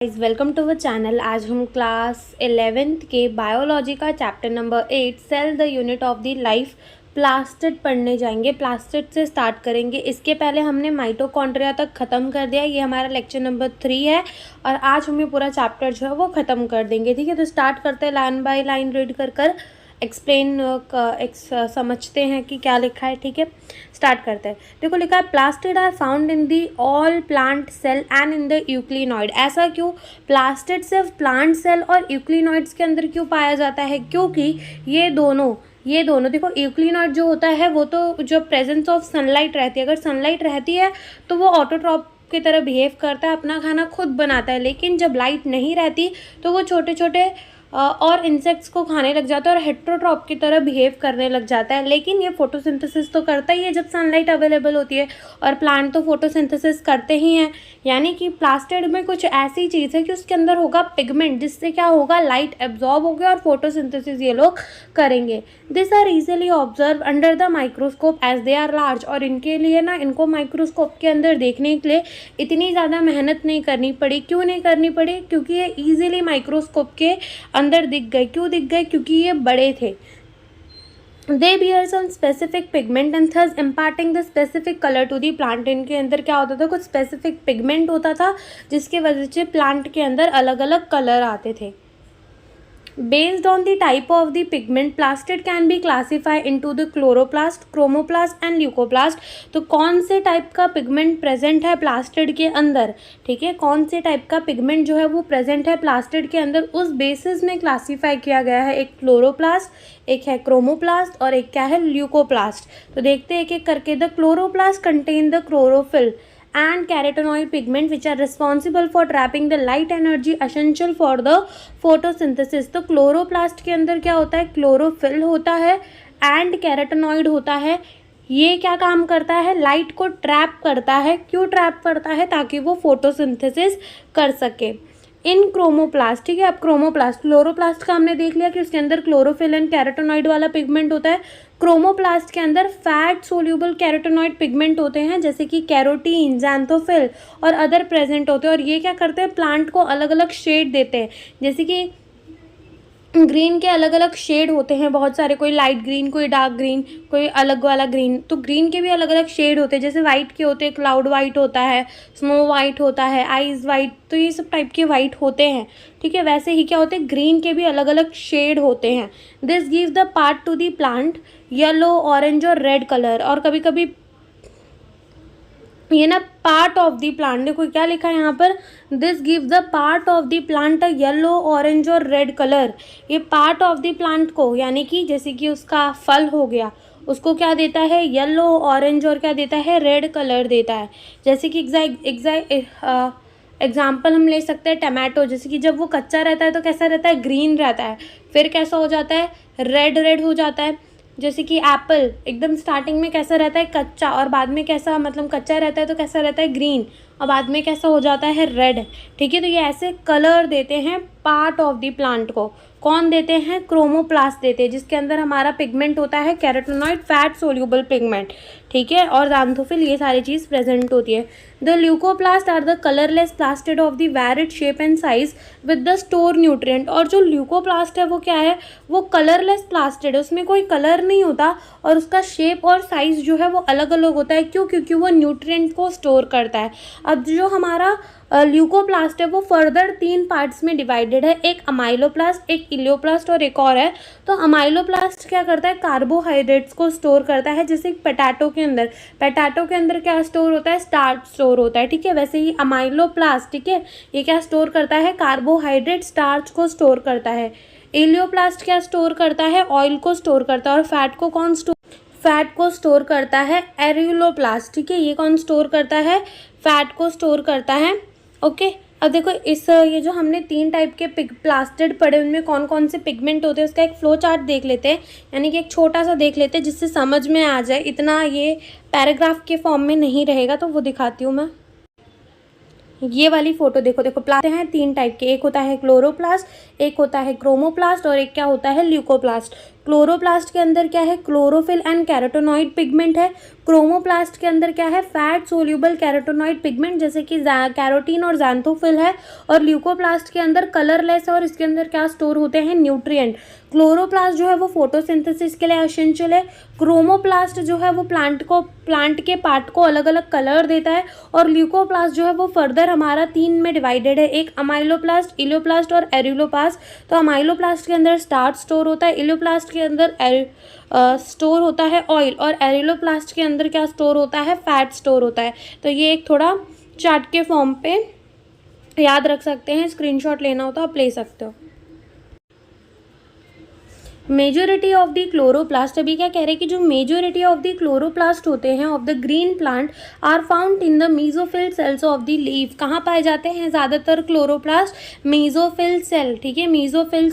Guys welcome to our channel. आज हम class 11th के बायोलॉजी का chapter number 8 cell the unit of the life plastid पढ़ने जाएंगे। प्लास्टिड से स्टार्ट करेंगे। इसके पहले हमने माइटोकॉन्ड्रिया तक ख़त्म कर दिया। ये हमारा लेक्चर नंबर 3 है और आज हमें पूरा चैप्टर जो है वो ख़त्म कर देंगे। ठीक है, तो स्टार्ट करते हैं लाइन बाय लाइन रीड कर एक्सप्लेन समझते हैं कि क्या लिखा है। ठीक है, स्टार्ट करते हैं। देखो लिखा है plastid are found in the all plant cell and in the euglenoid. ऐसा क्यों? प्लास्टिड सिर्फ प्लांट सेल और यूक्लिनॉइड्स के अंदर क्यों पाया जाता है? क्योंकि ये दोनों देखो, यूक्लिनॉइड जो होता है वो तो जो प्रेजेंस ऑफ सनलाइट रहती है, अगर सनलाइट रहती है तो वो ऑटोट्रॉप की तरह बिहेव करता है, अपना खाना खुद बनाता है। लेकिन जब लाइट नहीं रहती तो वो छोटे छोटे और इंसेक्ट्स को खाने लग जाता है और हेट्रोट्रॉप की तरह बिहेव करने लग जाता है। लेकिन ये फोटोसिंथेसिस तो करता ही है जब सनलाइट अवेलेबल होती है, और प्लांट तो फोटोसिंथेसिस करते ही हैं। यानी कि प्लास्टिड में कुछ ऐसी चीज़ है कि उसके अंदर होगा पिगमेंट, जिससे क्या होगा, लाइट एब्जॉर्ब होगी और फोटोसिंथेसिस ये लोग करेंगे। This are easily observe under the microscope as they are large. और इनके लिए ना, इनको माइक्रोस्कोप के अंदर देखने के लिए इतनी ज़्यादा मेहनत नहीं करनी पड़ी। क्यों नहीं करनी पड़ी? क्योंकि ये ईजिली माइक्रोस्कोप के अंदर दिख गए। क्यों दिख गए? क्योंकि ये बड़े थे। They bear some specific pigment and thus imparting the specific color to the plant। इनके अंदर क्या होता था, कुछ स्पेसिफिक पिगमेंट होता था जिसके वजह से प्लांट के अंदर अलग अलग कलर आते थे। Based on the type of the pigment, plastid can be classified into the chloroplast, chromoplast and leucoplast। तो कौन से टाइप का पिगमेंट प्रेजेंट है प्लास्टिड के अंदर? ठीक है, कौन से टाइप का पिगमेंट जो है वो प्रेजेंट है प्लास्टिड के अंदर, उस बेसिस में क्लासीफाई किया गया है। एक क्लोरोप्लास्ट, एक है क्रोमोप्लास्ट और एक क्या है, ल्यूकोप्लास्ट। तो देखते हैं एक एक करके। The chloroplast contain the chlorophyll and carotenoid pigment which are responsible for trapping the light energy essential for the photosynthesis। तो क्लोरोप्लास्ट के अंदर क्या होता है, क्लोरोफिल होता है एंड कैरोटेनॉइड होता है। ये क्या काम करता है, लाइट को ट्रैप करता है। क्यों ट्रैप करता है? ताकि वो फोटोसिंथेसिस कर सके। इन क्रोमोप्लास्ट, ठीक है, अब क्रोमोप्लास्ट, क्लोरोप्लास्ट का हमने देख लिया कि उसके अंदर क्लोरोफिल एंड कैरोटेनॉइड वाला पिगमेंट होता है। क्रोमोप्लास्ट के अंदर फैट सोल्यूबल कैरोटेनॉइड पिगमेंट होते हैं, जैसे कि कैरोटीन, ज़ैंथोफिल और अदर प्रेजेंट होते हैं। और ये क्या करते हैं, प्लांट को अलग अलग शेड देते हैं। जैसे कि ग्रीन के अलग अलग शेड होते हैं बहुत सारे, कोई लाइट ग्रीन, कोई डार्क ग्रीन, कोई अलग वाला ग्रीन। तो ग्रीन के भी अलग अलग शेड होते हैं। जैसे वाइट के होते हैं, क्लाउड वाइट होता है, स्नो वाइट होता है, आइज वाइट, तो ये सब टाइप के वाइट होते हैं। ठीक है, वैसे ही क्या होते हैं, ग्रीन के भी अलग अलग शेड होते हैं। This gives the part two the plant yellow, orange और रेड कलर। और कभी कभी ये ना पार्ट ऑफ द प्लांट, देखो क्या लिखा है यहाँ पर, this give the part of the plant a yellow, orange और रेड कलर। ये पार्ट ऑफ द प्लांट को, यानी कि जैसे कि उसका फल हो गया, उसको क्या देता है, येलो, ऑरेंज और क्या देता है, रेड कलर देता है। जैसे कि एग्जाम्पल हम ले सकते हैं टमाटो। जैसे कि जब वो कच्चा रहता है तो कैसा रहता है, ग्रीन रहता है, फिर कैसा हो जाता है, रेड रेड हो जाता है। जैसे कि एप्पल एकदम स्टार्टिंग में कैसा रहता है, कच्चा, और बाद में कैसा, मतलब कच्चा रहता है तो कैसा रहता है, ग्रीन, और बाद में कैसा हो जाता है, रेड। ठीक है, तो ये ऐसे कलर देते हैं पार्ट ऑफ द प्लांट को। कौन देते हैं? क्रोमोप्लास्ट देते हैं, जिसके अंदर हमारा पिगमेंट होता है कैरोटेनॉइड, फैट सोल्यूबल पिगमेंट। ठीक है, और ज़ैंथोफिल, ये सारी चीज़ प्रेजेंट होती है। The leucoplast are the colourless plastid of the varied shape and size with the store nutrient. और जो ल्यूकोप्लास्ट है वो क्या है, वो कलरलेस प्लास्टिड है, उसमें कोई कलर नहीं होता और उसका शेप और साइज जो है वो अलग अलग होता है। क्यों? क्योंकि वो न्यूट्रिएंट को स्टोर करता है। अब जो हमारा ल्यूकोप्लास्ट है वो फर्दर 3 पार्ट्स में डिवाइडेड है, एक अमाइलोप्लास्ट, एक इलियोप्लास्ट और एक और है। तो अमाइलोप्लास्ट क्या करता है, कार्बोहाइड्रेट्स को स्टोर करता है। जैसे पोटैटो के अंदर क्या स्टोर होता है, स्टार्च स्टोर होता है। ठीक है, वैसे ही अमाइलोप्लास्ट, ठीक है, ये क्या स्टोर करता है, कार्बोहाइड्रेट, स्टार्च को स्टोर करता है। इलियोप्लास्ट क्या स्टोर करता है, ऑयल को स्टोर करता है। और फैट को कौन फैट को स्टोर करता है, एरियोलोप्लास्ट। ठीक है, ये कौन स्टोर करता है, फैट को स्टोर करता है। ओके, अब देखो ये जो हमने 3 टाइप के प्लास्टिड पढ़े, उनमें कौन कौन से पिगमेंट होते हैं उसका एक फ्लो चार्ट देख लेते हैं, यानी कि एक छोटा सा देख लेते हैं जिससे समझ में आ जाए। इतना ये पैराग्राफ के फॉर्म में नहीं रहेगा, तो वो दिखाती हूँ मैं। ये वाली फोटो देखो प्लास्ट हैं 3 टाइप के, एक होता है क्लोरोप्लास्ट, एक होता है क्रोमोप्लास्ट और एक क्या होता है, ल्यूकोप्लास्ट। क्लोरोप्लास्ट के अंदर क्या है, क्लोरोफिल एंड कैरोटीनॉइड पिगमेंट है। क्रोमोप्लास्ट के अंदर क्या है, फैट सोल्यूबल कैरोटीनॉइड पिगमेंट जैसे कि कैरोटीन और ज़ैंथोफिल है। और ल्यूकोप्लास्ट के अंदर कलरलेस है और इसके अंदर क्या स्टोर होते हैं, न्यूट्रिएंट। क्लोरोप्लास्ट जो है वो फोटोसिंथेसिस के लिए एसेंशियल है। क्रोमोप्लास्ट जो है वो प्लांट के पार्ट को अलग अलग कलर देता है। और ल्यूकोप्लास्ट जो है वो फर्दर हमारा 3 में डिवाइडेड है, एक अमाइलोप्लास्ट, इलियोप्लास्ट और एरिलोप्लास्ट। तो अमाइलोप्लास्ट के अंदर स्टार्च स्टोर होता है, इलियोप्लास्ट के अंदर स्टोर होता है ऑयल, और एरिलोप्लास्ट के अंदर क्या स्टोर होता है, फैट स्टोर होता है। तो ये एक थोड़ा चार्ट के फॉर्म पे याद रख सकते हैं, स्क्रीनशॉट लेना हो तो आप ले सकते हो। मेजोरिटी ऑफ द क्लोरोप्लास्ट, अभी क्या कह रहे हैं कि जो मेजोरिटी ऑफ द क्लोरोप्लास्ट होते हैं of the green plant are found in the mesophyll cells of the leaf. कहाँ पाए जाते हैं ज़्यादातर क्लोरोप्लास्ट, मीजोफिल सेल, ठीक है, मीजोफिल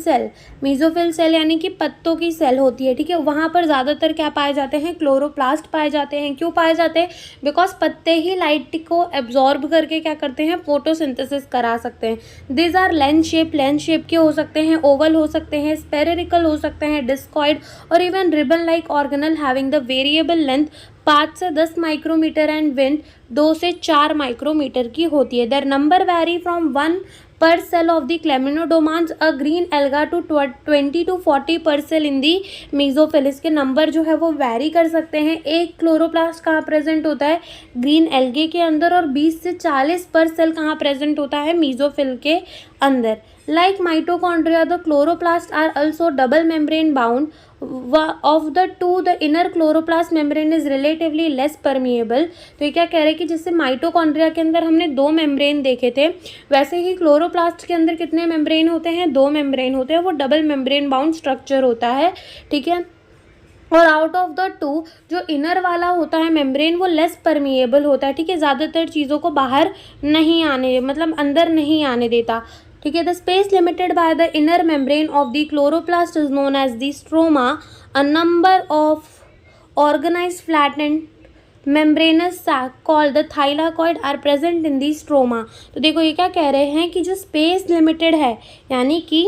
सेल यानी कि पत्तों की सेल होती है, ठीक है, वहाँ पर ज़्यादातर क्या पाए जाते हैं, क्लोरोप्लास्ट पाए जाते हैं। क्यों पाए जाते हैं, बिकॉज पत्ते ही लाइट को एब्जॉर्ब करके क्या करते हैं, फोटोसिंथेसिस करा सकते हैं। दिस आर लेंथ शेप के हो सकते हैं, ओवल हो सकते हैं, स्पेरिकल हो सकते हैं, डिस्कॉइड और even ribbon like organelle having the variable length 5 से 10 माइक्रोमीटर एंड विड्थ 2 से 4 माइक्रोमीटर की होती है। Their number vary from 1 per cell of the Chlamydomonas a green alga to 20 to 40 per cell in the mesophil। इसके number जो है वो vary कर सकते हैं। एक क्लोरोप्लास्ट कहाँ प्रेजेंट होता है, ग्रीन एल्गे के अंदर, और 20 से 40 पर सेल कहाँ प्रेजेंट होता है, मीजोफिल के अंदर। Like mitochondria, the chloroplasts are also double membrane bound. Of the two, the inner chloroplast membrane is relatively less permeable। तो ये क्या कह रहे हैं कि जैसे माइटोकॉन्ड्रिया के अंदर हमने 2 मेम्ब्रेन देखे थे, वैसे ही क्लोरोप्लास्ट के अंदर कितने मेम्ब्रेन होते हैं, 2 मेम्ब्रेन होते हैं, वो डबल मेम्ब्रेन बाउंड स्ट्रक्चर होता है, ठीक है। और आउट ऑफ द 2 जो इनर वाला होता है मेम्ब्रेन वो लेस परमिएबल होता है, ठीक है, ज़्यादातर चीज़ों को बाहर नहीं आने, मतलब अंदर नहीं आने देता, ठीक है। The space limited by the inner membrane of the chloroplast is known as the stroma. A number of organised flattened membranous sac called the thylakoid are present in the stroma। तो देखो ये क्या कह रहे हैं कि जो स्पेस लिमिटेड है, यानी कि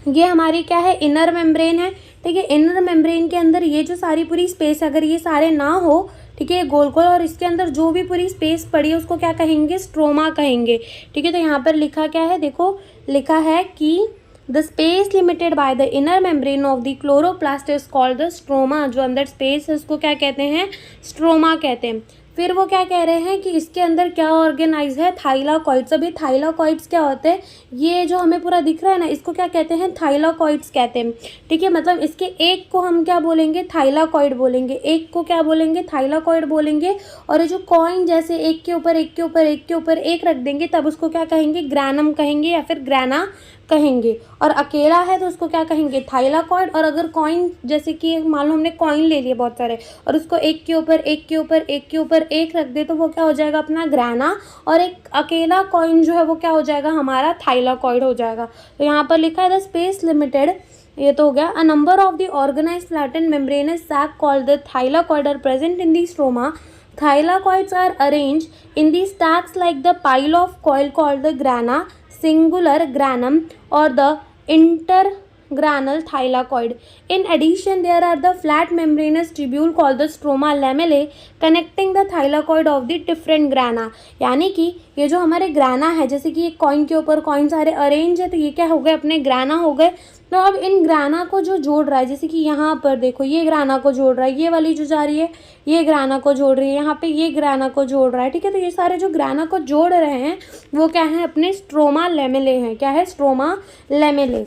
ये हमारी क्या है, इनर मेम्ब्रेन है, ठीक है। इनर मेम्ब्रेन के अंदर ये जो सारी पूरी स्पेस, अगर ये सारे ना हो, ठीक है, गोल गोल, और इसके अंदर जो भी पूरी स्पेस पड़ी है उसको क्या कहेंगे, स्ट्रोमा कहेंगे, ठीक है। तो यहाँ पर लिखा क्या है, देखो लिखा है कि the space limited by the inner membrane of the chloroplast is called the stroma. जो अंदर स्पेस है उसको क्या कहते हैं, स्ट्रोमा कहते हैं। फिर वो क्या कह रहे हैं कि इसके अंदर क्या ऑर्गेनाइज है, थाइलाकॉइड्स। अभी थाइलाकॉइड्स क्या होते हैं, ये जो हमें पूरा दिख रहा है ना, इसको क्या कहते हैं, थाइलाकॉइड्स कहते हैं, ठीक है। मतलब इसके एक को हम क्या बोलेंगे, थाइलाकॉइड बोलेंगे, एक को क्या बोलेंगे, थाइलाकॉइड बोलेंगे। और ये जो कॉइन जैसे एक के ऊपर एक के ऊपर एक के ऊपर एक रख देंगे तब उसको क्या कहेंगे, ग्रैनम कहेंगे या फिर ग्रैना कहेंगे। और अकेला है तो उसको क्या कहेंगे, थाइलाकॉइड। और अगर कॉइन जैसे कि मान लो हमने कॉइन ले लिए बहुत सारे और उसको एक के ऊपर एक के ऊपर एक के ऊपर एक रख दे तो वो क्या हो जाएगा, अपना ग्रैना। और एक अकेला कॉइन जो है वो क्या हो जाएगा, हमारा थाइलाकॉइड हो जाएगा। तो यहाँ पर लिखा है द स्पेस लिमिटेड, ये तो हो गया। A number of the organised flattened membranous sac called the thylakoid are present in the stroma। Thylakoids are arranged in the stacks like the pile of coil called the grana, singular granum or the intergranal thylakoid। In addition, there are the flat membranous tubule called the stroma lamellae connecting the thylakoid of the different grana। यानी कि ये जो हमारे ग्राना है, जैसे कि एक coin के ऊपर कॉइन सारे अरेंज है, तो ये क्या हो गए, अपने ग्राना हो गए। तो अब इन ग्राना को जो जोड़ रहा है, जैसे कि यहाँ पर देखो ये ग्राना को जोड़ रहा है, ये वाली जो जा रही है ये ग्राना को जोड़ रही है, यहाँ पे ये ग्राना को जोड़ रहा है, ठीक है। तो ये सारे जो ग्राना को जोड़ रहे हैं वो क्या है, अपने स्ट्रोमा लेमेले हैं। क्या है, स्ट्रोमा लेमेले।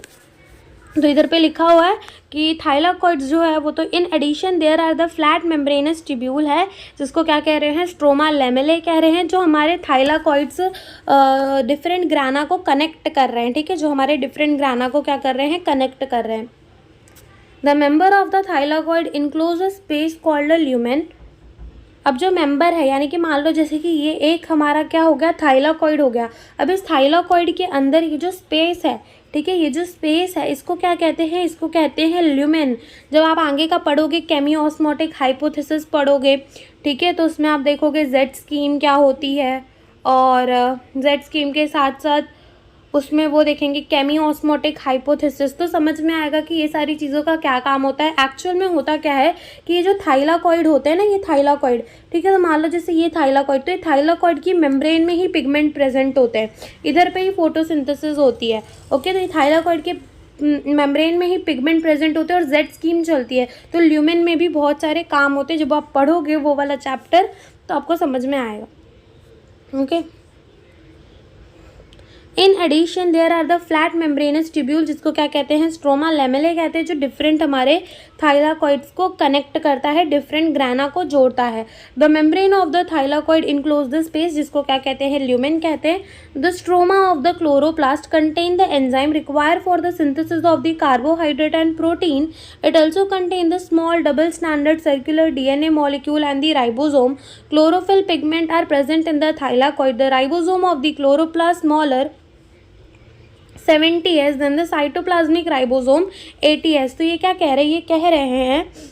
तो इधर पे लिखा हुआ है कि थाइलाकॉइड्स जो है वो तो in addition there are the flat membranous tubule है, जिसको क्या कह रहे हैं, स्ट्रोमा लेमेले कह रहे हैं, जो हमारे थाइलाकॉइड्स डिफरेंट ग्राना को कनेक्ट कर रहे हैं, ठीक है, जो हमारे डिफरेंट ग्राना को क्या कर रहे हैं, कनेक्ट कर रहे हैं। The member of the thylakoid enclose a space called a lumen. अब जो मेंबर है, यानी कि मान लो जैसे कि ये एक हमारा क्या हो गया, थाइलाकॉइड हो गया। अब इस थाइलाकॉइड के अंदर ये जो स्पेस है, ठीक है, ये जो स्पेस है इसको क्या कहते हैं, इसको कहते हैं ल्यूमेन। जब आप आगे का पढ़ोगे, केमियोस्मोटिक हाइपोथेसिस पढ़ोगे, ठीक है, तो उसमें आप देखोगे जेड स्कीम क्या होती है, और जेड स्कीम के साथ साथ उसमें वो देखेंगे केमियोस्मोटिक हाइपोथेसिस। तो समझ में आएगा कि ये सारी चीज़ों का क्या काम होता है। एक्चुअल में होता क्या है कि ये जो थाइलाकॉइड होते हैं ना, ये थाइलाकॉइड, ठीक है, तो मान लो जैसे ये थाइलाकॉइड, तो ये थाइलाकॉइड की मेम्ब्रेन में ही पिगमेंट प्रेजेंट होते हैं, इधर पे ही फोटोसिंथेसिस होती है। ओके, तो ये थाइलाकॉइड के मेम्ब्रेन में ही पिगमेंट प्रेजेंट होते हैं और जेड स्कीम चलती है। तो ल्यूमेन में भी बहुत सारे काम होते हैं। जब आप पढ़ोगे वो वाला चैप्टर तो आपको समझ में आएगा। Okay, in addition there are the flat membranous tubule, जिसको क्या कहते हैं, स्ट्रोमा लेमेले कहते हैं, जो डिफरेंट हमारे थाइलाकॉइड्स को कनेक्ट करता है, डिफरेंट ग्राना को जोड़ता है। The membrane of the thylakoid enclose the space, जिसको क्या कहते हैं, ल्यूमेन कहते हैं। The stroma of the chloroplast contain the enzyme require for the synthesis of the carbohydrate and protein. It also contain the small double standard circular DNA molecule and the ribosome. Chlorophyll pigment are present in the thylakoid. The ribosome of the chloroplast smaller 70S than the cytoplasmic ribosome 80S। तो ये क्या कह रहे हैं, ये कह रहे हैं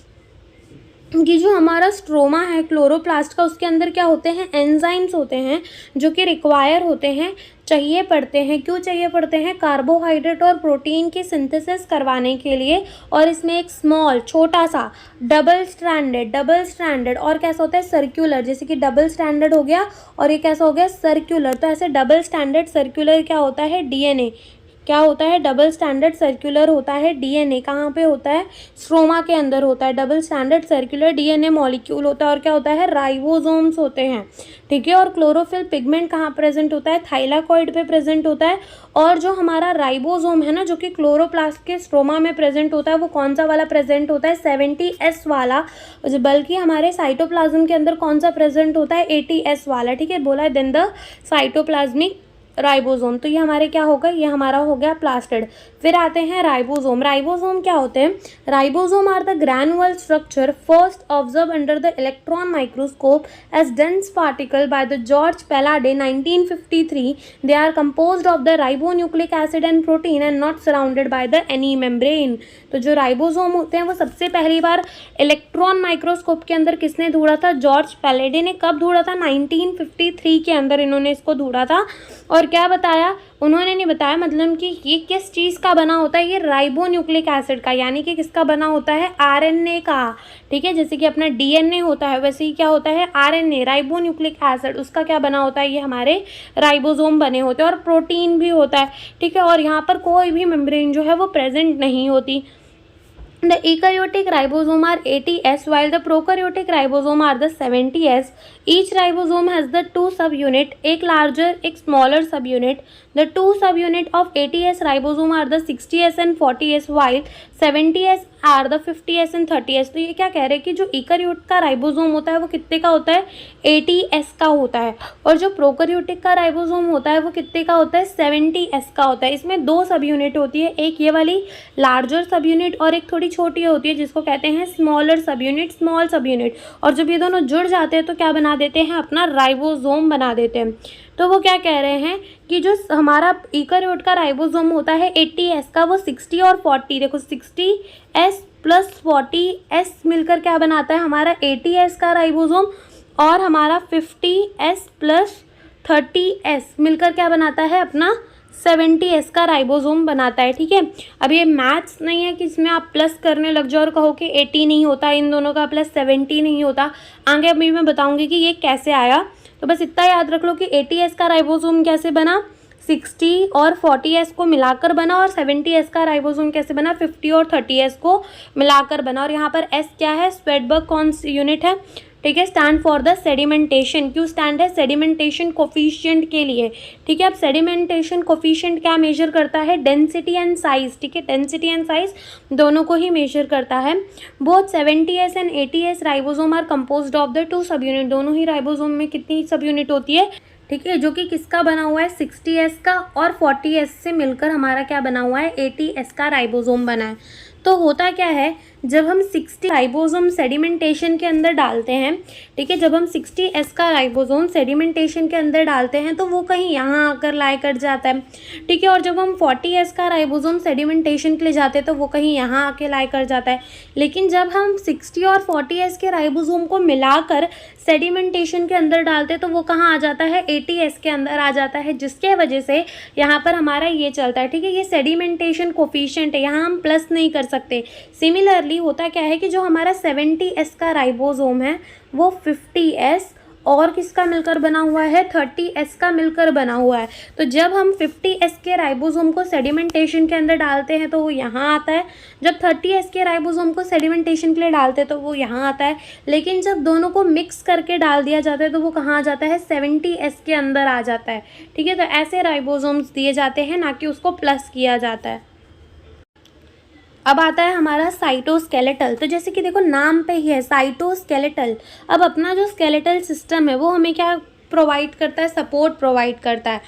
कि जो हमारा स्ट्रोमा है क्लोरोप्लास्ट का, उसके अंदर क्या होते हैं, एंजाइम्स होते हैं जो कि रिक्वायर होते हैं, चाहिए पड़ते हैं। क्यों चाहिए पड़ते हैं, कार्बोहाइड्रेट और प्रोटीन की सिंथेसिस करवाने के लिए। और इसमें एक स्मॉल छोटा सा डबल स्ट्रैंडेड और कैसा होता है, सर्कुलर, जैसे कि डबल स्टैंडर्ड हो गया और ये कैसा हो गया, सर्कुलर। तो ऐसे डबल स्टैंडर्ड सर्कुलर क्या होता है, DNA। क्या होता है, डबल स्टैंडर्ड सर्कुलर होता है DNA। कहाँ पे होता है, स्ट्रोमा के अंदर होता है। Double standard circular DNA molecule होता है और क्या होता है, राइबोसोम्स होते हैं, ठीक है। और क्लोरोफिल पिगमेंट कहाँ प्रेजेंट होता है, थाइलाकॉइड पे प्रेजेंट होता है। और जो हमारा राइबोसोम है ना, जो कि क्लोरोप्लास्ट के स्ट्रोमा में प्रेजेंट होता है, वो कौन सा वाला प्रेजेंट होता है, 70S वाला। बल्कि हमारे साइटोप्लाज्म के अंदर कौन सा प्रेजेंट होता है, 80S वाला, ठीक है, बोला है देन द साइटोप्लाज्मिक राइबोसोम। तो ये हमारे क्या होगा, ये हमारा हो गया प्लास्टिड। फिर आते हैं राइबोसोम। राइबोसोम क्या होते हैं, ribosome are the granular structure first observe under the electron microscope as dense particle by the George Palade 1953। They are composed of the ribonucleic acid and protein and not surrounded by the any membrane. तो जो ribosome होते हैं वो सबसे पहली बार electron microscope के अंदर किसने ढूंढा था, जॉर्ज पैलाडे ने। कब ढूंढा था, 1953 के अंदर इन्होंने इसको ढूंढा था। और क्या बताया, उन्होंने नहीं बताया, मतलब कि ये किस चीज़ का बना होता है, ये राइबोन्यूक्लिक एसिड का, यानी कि किसका बना होता है, RNA का, ठीक है। जैसे कि अपना DNA होता है वैसे ही क्या होता है, RNA, राइबोन्यूक्लिक एसिड, उसका क्या बना होता है, ये हमारे राइबोसोम बने होते हैं। और प्रोटीन भी होता है, ठीक है। और यहाँ पर कोई भी मेम्ब्रेन जो है वो प्रेजेंट नहीं होती। The eukaryotic ribosome are 80S while the prokaryotic ribosome are the 70S. Each ribosome has the two subunit, एक larger एक smaller subunit. The two subunit of 80S ribosome are the 60S and 40S while 70S are the 50S and 30S. तो ये क्या कह रहे हैं कि जो यूकैरियोट का राइबोसोम होता है वो कितने का होता है, 80S का होता है। और जो प्रोकैरियोटिक का राइबोसोम होता है वो कितने का होता है, 70S का होता है। इसमें दो सब यूनिट होती है, एक ये वाली लार्जर सब यूनिट और एक थोड़ी छोटी होती है जिसको कहते हैं स्मॉलर सब यूनिट, स्मॉल सब यूनिट। और जब ये दोनों जुड़ जाते हैं तो क्या बना देते हैं, अपना राइबोसोम बना देते हैं। तो वो क्या कह रहे हैं कि जो हमारा यूकैरियोट का राइबोसोम होता है 80S का, वो 60 और 40, देखो 60S प्लस 40S मिलकर क्या बनाता है, हमारा 80S का राइबोसोम। और हमारा 50S प्लस 30S मिलकर क्या बनाता है, अपना 70S का राइबोसोम बनाता है, ठीक है। अब ये मैथ्स नहीं है कि इसमें आप प्लस करने लग जाओ और कहो कि 80 नहीं होता, इन दोनों का प्लस 70 नहीं होता। आगे अभी मैं बताऊंगी कि ये कैसे आया। तो बस इतना याद रख लो कि 80S का राइबोसोम कैसे बना, 60 और 40S को मिलाकर बना। और 70S का राइबोसोम कैसे बना, 50 और 30S को मिलाकर बना। और यहाँ पर S क्या है, स्वेडबर्ग कौन सी यूनिट है, ठीक है, स्टैंड फॉर द सेडिमेंटेशन। क्यों स्टैंड है, सेडिमेंटेशन कोफिशिएंट के लिए, ठीक है। अब सेडिमेंटेशन कोफिशिएंट क्या मेजर करता है, डेंसिटी एंड साइज, ठीक है, डेंसिटी एंड साइज दोनों को ही मेजर करता है। Both 70S and 80S ribosome are composed of the two subunit. दोनों ही राइबोसोम में कितनी सब यूनिट होती है, ठीक है, जो कि किसका बना हुआ है, 60S का। और 40S से मिलकर हमारा क्या बना हुआ है, 80S का राइबोसोम बना है। तो होता क्या है जब हम 60 राइबोसोम सेडिमेंटेशन के अंदर डालते हैं, ठीक है, जब हम 60S का राइबोसोम सेडिमेंटेशन के अंदर डालते हैं तो वो कहीं यहाँ आकर लाई कर जाता है, ठीक है, और जब हम 40S का राइबोसोम सेडिमेंटेशन के लिए जाते हैं तो वो कहीं यहाँ आके लाई कर जाता है। लेकिन जब हम 60 और 40S के राइबोसोम को मिलाकर सेडिमेंटेशन के अंदर डालते हैं तो वो कहाँ आ जाता है, 80S के अंदर आ जाता है, जिसके वजह से यहाँ पर हमारा ये चलता है, ठीक है। ये सेडिमेंटेशन कोफिशिएंट है, यहाँ हम प्लस नहीं कर सकते। सिमिलरली होता क्या है कि जो हमारा 70S का राइबोसोम है वो 50S और किसका मिलकर बना हुआ है, 30S का मिलकर बना हुआ है। तो जब हम 50S के राइबोसोम को सेडिमेंटेशन के अंदर डालते हैं तो वो यहाँ आता है, जब 30S के राइबोसोम को सेडिमेंटेशन के लिए डालते हैं तो वो यहाँ आता है। लेकिन जब दोनों को मिक्स करके डाल दिया जाता है तो वो कहाँ आ जाता है, 70S के अंदर आ जाता है, ठीक है। तो ऐसे राइबोसोम्स दिए जाते हैं, ना कि उसको प्लस किया जाता है। अब आता है हमारा साइटोस्केलेटल। तो जैसे कि देखो नाम पे ही है साइटोस्केलेटल। अब अपना जो स्केलेटल सिस्टम है वो हमें क्या प्रोवाइड करता है, सपोर्ट प्रोवाइड करता है।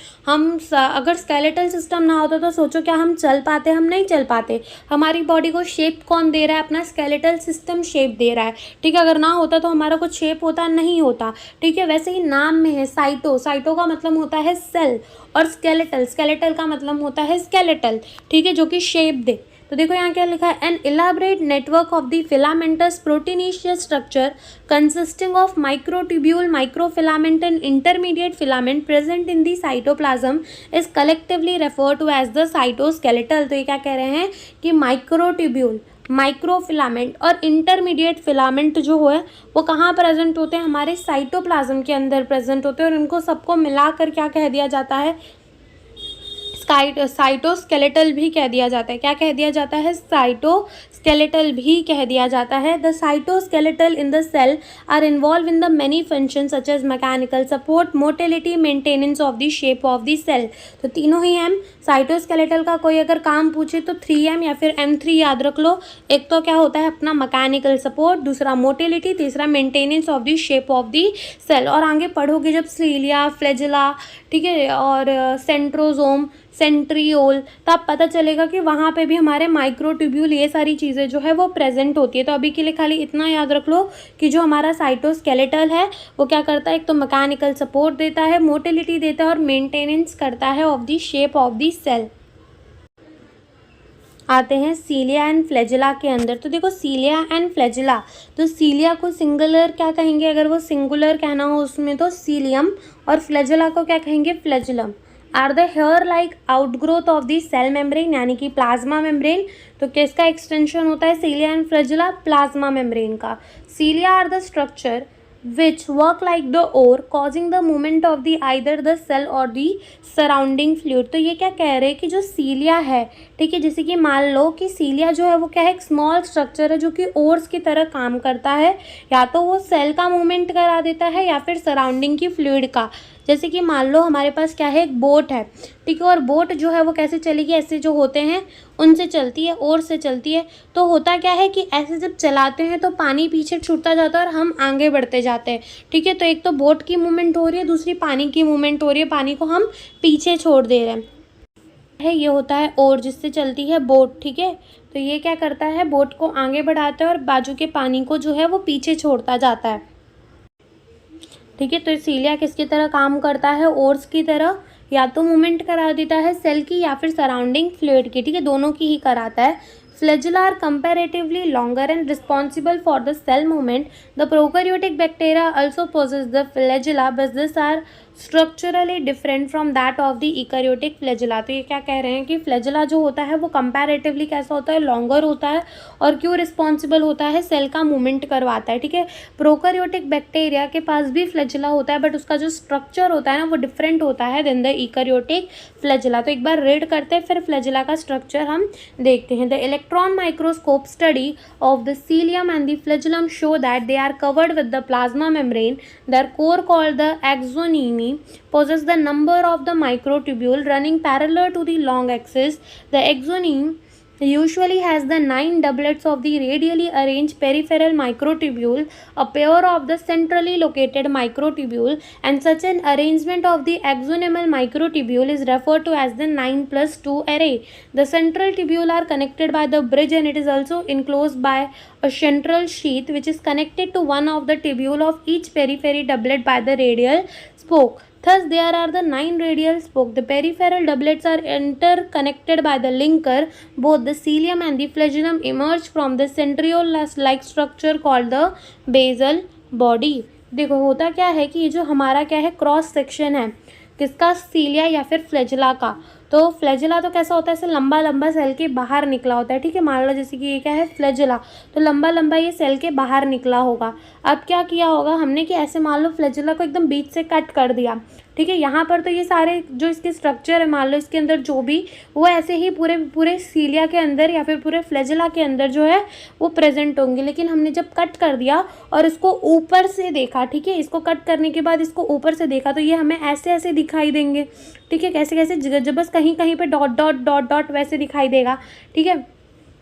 अगर स्केलेटल सिस्टम ना होता तो सोचो क्या हम चल पाते, हम नहीं चल पाते। हमारी बॉडी को शेप कौन दे रहा है, अपना स्केलेटल सिस्टम शेप दे रहा है, ठीक है। अगर ना होता तो हमारा कुछ शेप होता नहीं होता, ठीक है। वैसे ही नाम में है साइटो, साइटो का मतलब होता है सेल, और स्केलेटल, स्केलेटल का मतलब होता है स्केलेटल, ठीक है, जो कि शेप दे। तो देखो यहाँ क्या लिखा है, an elaborate network of the filamentous proteinaceous structure consisting of microtubule, microfilament and intermediate filament present in the cytoplasm is collectively refer to as the cytoskeletal. तो ये क्या कह रहे हैं कि माइक्रोट्यूब्यूल, माइक्रोफिलामेंट और इंटरमीडिएट फिलामेंट जो है वो कहाँ प्रेजेंट होते हैं, हमारे साइटोप्लाज्म के अंदर प्रेजेंट होते हैं, और उनको सबको मिलाकर क्या कह दिया जाता है, साइटोस्केलेटल भी कह दिया जाता है। क्या कह दिया जाता है, साइटोस्केलेटल भी कह दिया जाता है। The cytoskeletal in the cell are involve in the many function such as mechanical support, motility, maintenance of the shape of the cell. तो तीनों ही एम साइटोस्केलेटल का कोई अगर काम पूछे तो 3M या फिर M3 याद रख लो। एक तो क्या होता है अपना मैकेनिकल सपोर्ट, दूसरा मोटिलिटी, तीसरा maintenance of the shape of the cell. और आगे पढ़ोगे जब सीलिया, फ्लैजिला, ठीक है, और सेंट्रोजोम, सेंट्रियोल, तब पता चलेगा कि वहाँ पे भी हमारे माइक्रोट्यूब्यूल, ये सारी चीज़ें जो है वो प्रेजेंट होती है। तो अभी के लिए खाली इतना याद रख लो कि जो हमारा साइटोस्केलेटल है वो क्या करता है, एक तो मैकेनिकल सपोर्ट देता है, मोटिलिटी देता है और मेंटेनेंस करता है of the shape of the cell. आते हैं सीलिया एंड फ्लैजिला के अंदर। तो देखो सीलिया एंड फ्लैजिला, तो सीलिया को सिंगुलर क्या कहेंगे, अगर वो सिंगुलर कहना हो उसमें तो सीलियम, और फ्लैजिला को क्या कहेंगे, flagellum. Are the hair like outgrowth of the cell membrane, यानी कि प्लाज्मा मेम्ब्रेन। तो किसका एक्सटेंशन होता है cilia and flagella, plasma membrane का। Cilia are the structure which work like the oar causing the movement of the either the cell or the surrounding fluid। तो ये क्या कह रहे हैं कि जो सीलिया है, ठीक है, जैसे कि मान लो कि सीलिया जो है वो क्या है, एक स्मॉल स्ट्रक्चर है जो कि ओर्स की तरह काम करता है। या तो वो सेल का मूवमेंट करा देता है या फिर सराउंडिंग की फ्लूइड का। जैसे कि मान लो हमारे पास क्या है, एक बोट है, ठीक है, और बोट जो है वो कैसे चलेगी, ऐसे जो होते हैं उनसे चलती है, ओर से चलती है। तो होता क्या है कि ऐसे जब चलाते हैं तो पानी पीछे छूटता जाता है और हम आगे बढ़ते जाते हैं, ठीक है। तो एक तो बोट की मूवमेंट हो रही है, दूसरी पानी की मूवमेंट हो रही है, पानी को हम पीछे छोड़ दे रहे हैं। ये होता है ओर जिससे चलती है बोट, ठीक है। तो ये क्या करता है, बोट को आगे बढ़ाता है और बाजू के पानी को जो है वो पीछे छोड़ता जाता है, ठीक है। तो सीलिया किसकी तरह काम करता है, ओर्स की तरह, या तो मूवमेंट करा देता है सेल की या फिर सराउंडिंग फ्लूइड की, ठीक है, दोनों की ही कराता है। Flagella are comparatively longer and responsible for the cell movement. The prokaryotic bacteria also possess the flagella, but these are structurally different from that of the eukaryotic flagella। तो ये क्या कह रहे हैं कि फ्लैजिला जो होता है वो कंपैरेटिवली कैसा होता है, लॉन्गर होता है, और क्यों रिस्पॉन्सिबल होता है, सेल का मूवमेंट करवाता है, ठीक है। प्रोकैरियोटिक बैक्टीरिया के पास भी फ्लैजिला होता है, बट उसका जो स्ट्रक्चर होता है ना वो डिफरेंट होता है देन द यूकैरियोटिक फ्लैजिला। तो एक बार रीड करते हैं, फिर फ्लैजिला का स्ट्रक्चर हम देखते हैं। The electron microscope study of the cilium and the flagellum show that they are covered with the plasma membrane. Their core called the axoneme possess the number of the microtubule running parallel to the long axis. The axoneme usually has the 9 doublets of the radially arranged peripheral microtubule, a pair of the centrally located microtubule, and such an arrangement of the axonal microtubule is referred to as the 9+2 array. The central tubule are connected by the bridge, and it is also enclosed by a central sheath which is connected to one of the tubule of each periphery doublet by the radial spoke. Thus, there are the 9 radial spokes. The peripheral doublets are interconnected by the linker. Both the cilium and the flagellum emerge from the centriole-like structure called the basal body. देखो होता क्या है कि ये जो हमारा क्या है क्रॉस सेक्शन है किसका, सीलिया या फिर फ्लैजिला का। तो फ्लैजिला तो कैसा होता है, ऐसे लंबा लंबा सेल के बाहर निकला होता है, ठीक है। मान लो जैसे कि ये क्या है फ्लैजिला, तो लंबा लंबा ये सेल के बाहर निकला होगा। अब क्या किया होगा हमने कि ऐसे मान लो फ्लैजिला को एकदम बीच से कट कर दिया, ठीक है। यहाँ पर तो ये सारे जो इसके स्ट्रक्चर है मान लो इसके अंदर जो भी वो ऐसे ही पूरे पूरे सीलिया के अंदर या फिर पूरे फ्लैजिला के अंदर जो है वो प्रेजेंट होंगे। लेकिन हमने जब कट कर दिया और इसको ऊपर से देखा, ठीक है, इसको कट करने के बाद इसको ऊपर से देखा तो ये हमें ऐसे ऐसे दिखाई देंगे, ठीक है। कैसे कैसे, जब बस कहीं कहीं पे डॉट डॉट डॉट डॉट वैसे दिखाई देगा, ठीक है।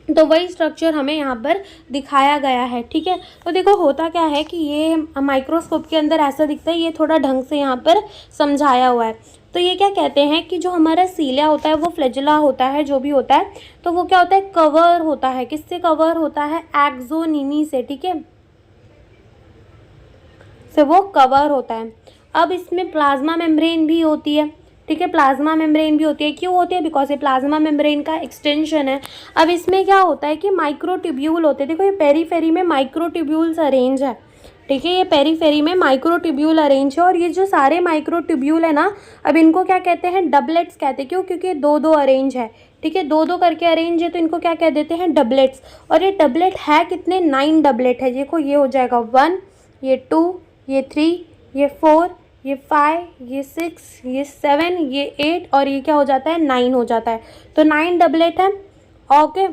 तो वही स्ट्रक्चर हमें यहाँ पर दिखाया गया है, ठीक है। तो देखो होता क्या है कि ये माइक्रोस्कोप के अंदर ऐसा दिखता है, ये थोड़ा ढंग से यहाँ पर समझाया हुआ है। तो ये क्या कहते हैं कि जो हमारा सीलिया होता है वो फ्लैजिला होता है जो भी होता है, तो वो क्या होता है कवर होता है, किससे कवर होता है, एक्सोनिमी से, ठीक है, से वो कवर होता है। अब इसमें प्लाज्मा मेम्ब्रेन भी होती है, ठीक है, प्लाज्मा मेम्ब्रेन भी होती है। क्यों होती है, बिकॉज ये प्लाज्मा मेम्ब्रेन का एक्सटेंशन है। अब इसमें क्या होता है कि माइक्रोट्यूब्यूल होते हैं। देखो ये पेरीफेरी में माइक्रोट्यूब्यूल्स अरेंज है, ठीक है, ये पेरीफेरी में माइक्रोट्यूब्यूल अरेंज है। और ये जो सारे माइक्रोट्यूब्यूल है ना, अब इनको क्या कहते हैं, डबलेट्स कहते हैं। क्यों, क्योंकि दो दो अरेंज है, ठीक है, दो दो करके अरेंज है, तो इनको क्या कह देते हैं, डबलेट्स। और ये डबलेट है कितने, 9 डबलेट है। देखो ये हो जाएगा 1, ये 2, ये 3, ये 4, ये 5, ये 6, ये 7, ये 8 और ये क्या हो जाता है 9 हो जाता है। तो 9 डबलेट है, ओके।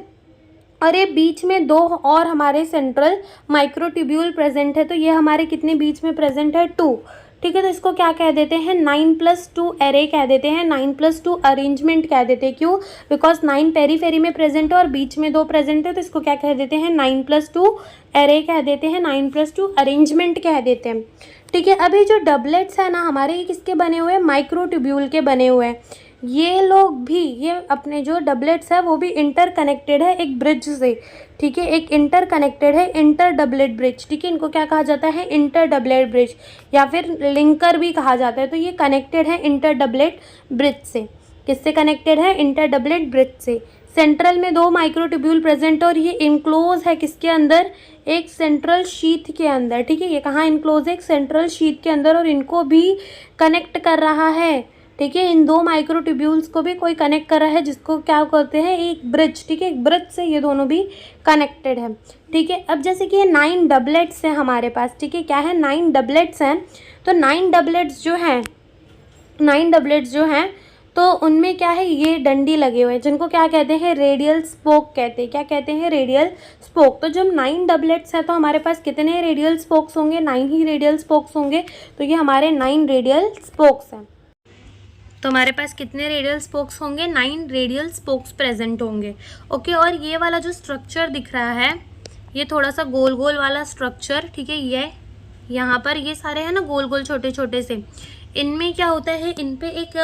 और ये बीच में 2 और हमारे सेंट्रल माइक्रोट्यूब्यूल प्रेजेंट है, तो ये हमारे कितने बीच में प्रेजेंट है, 2, ठीक है। तो इसको क्या कह देते हैं, 9+2 एरे कह देते हैं, 9+2 अरेंजमेंट कह देते हैं। क्यों, बिकॉज 9 पेरीफेरी में प्रेजेंट है और बीच में 2 प्रेजेंट है, तो इसको क्या कह देते हैं, 9+2 एरे कह देते हैं, 9+2 अरेंजमेंट कह देते हैं, ठीक है। अभी जो डबलेट्स है ना हमारे, ये किसके बने हुए हैं, माइक्रोट्यूब्यूल के बने हुए हैं। ये लोग भी, ये अपने जो डबलेट्स है वो भी इंटरकनेक्टेड है एक ब्रिज से, ठीक है, एक इंटरकनेक्टेड है इंटर डबलेट ब्रिज, ठीक है। इनको क्या कहा जाता है, इंटर डबलेट ब्रिज या फिर लिंकर भी कहा जाता है। तो ये कनेक्टेड है इंटर डबलेट ब्रिज से। किससे कनेक्टेड है, इंटर डबलेट ब्रिज से। सेंट्रल में 2 माइक्रोट्यूब्यूल प्रेजेंट और ये इनक्लोज है किसके अंदर, एक सेंट्रल शीथ के अंदर, ठीक है। ये कहाँ इनक्लोज है, एक सेंट्रल शीथ के अंदर, और इनको भी कनेक्ट कर रहा है, ठीक है। इन 2 माइक्रोट्यूब्यूल्स को भी कोई कनेक्ट कर रहा है, जिसको क्या कहते हैं, एक ब्रिज, ठीक है, एक ब्रिज से ये दोनों भी कनेक्टेड है, ठीक है। अब जैसे कि ये 9 डबलेट्स हैं हमारे पास, ठीक है, क्या है, 9 डबलेट्स हैं। तो 9 डबलेट्स जो हैं तो उनमें क्या है, ये डंडी लगे हुए हैं जिनको क्या कहते हैं, रेडियल स्पोक कहते हैं। क्या कहते हैं, रेडियल स्पोक। तो जब 9 डबलेट्स हैं तो हमारे पास कितने रेडियल स्पोक्स होंगे, 9 ही रेडियल स्पोक्स होंगे। तो ये हमारे 9 रेडियल स्पोक्स हैं। तो हमारे पास कितने रेडियल स्पोक्स होंगे, 9 रेडियल स्पोक्स प्रेजेंट होंगे, ओके। और ये वाला जो स्ट्रक्चर दिख रहा है, ये थोड़ा सा गोल गोल वाला स्ट्रक्चर, ठीक है, ये यहाँ पर ये सारे हैं ना गोल गोल छोटे छोटे से, इनमें क्या होता है, इन पे एक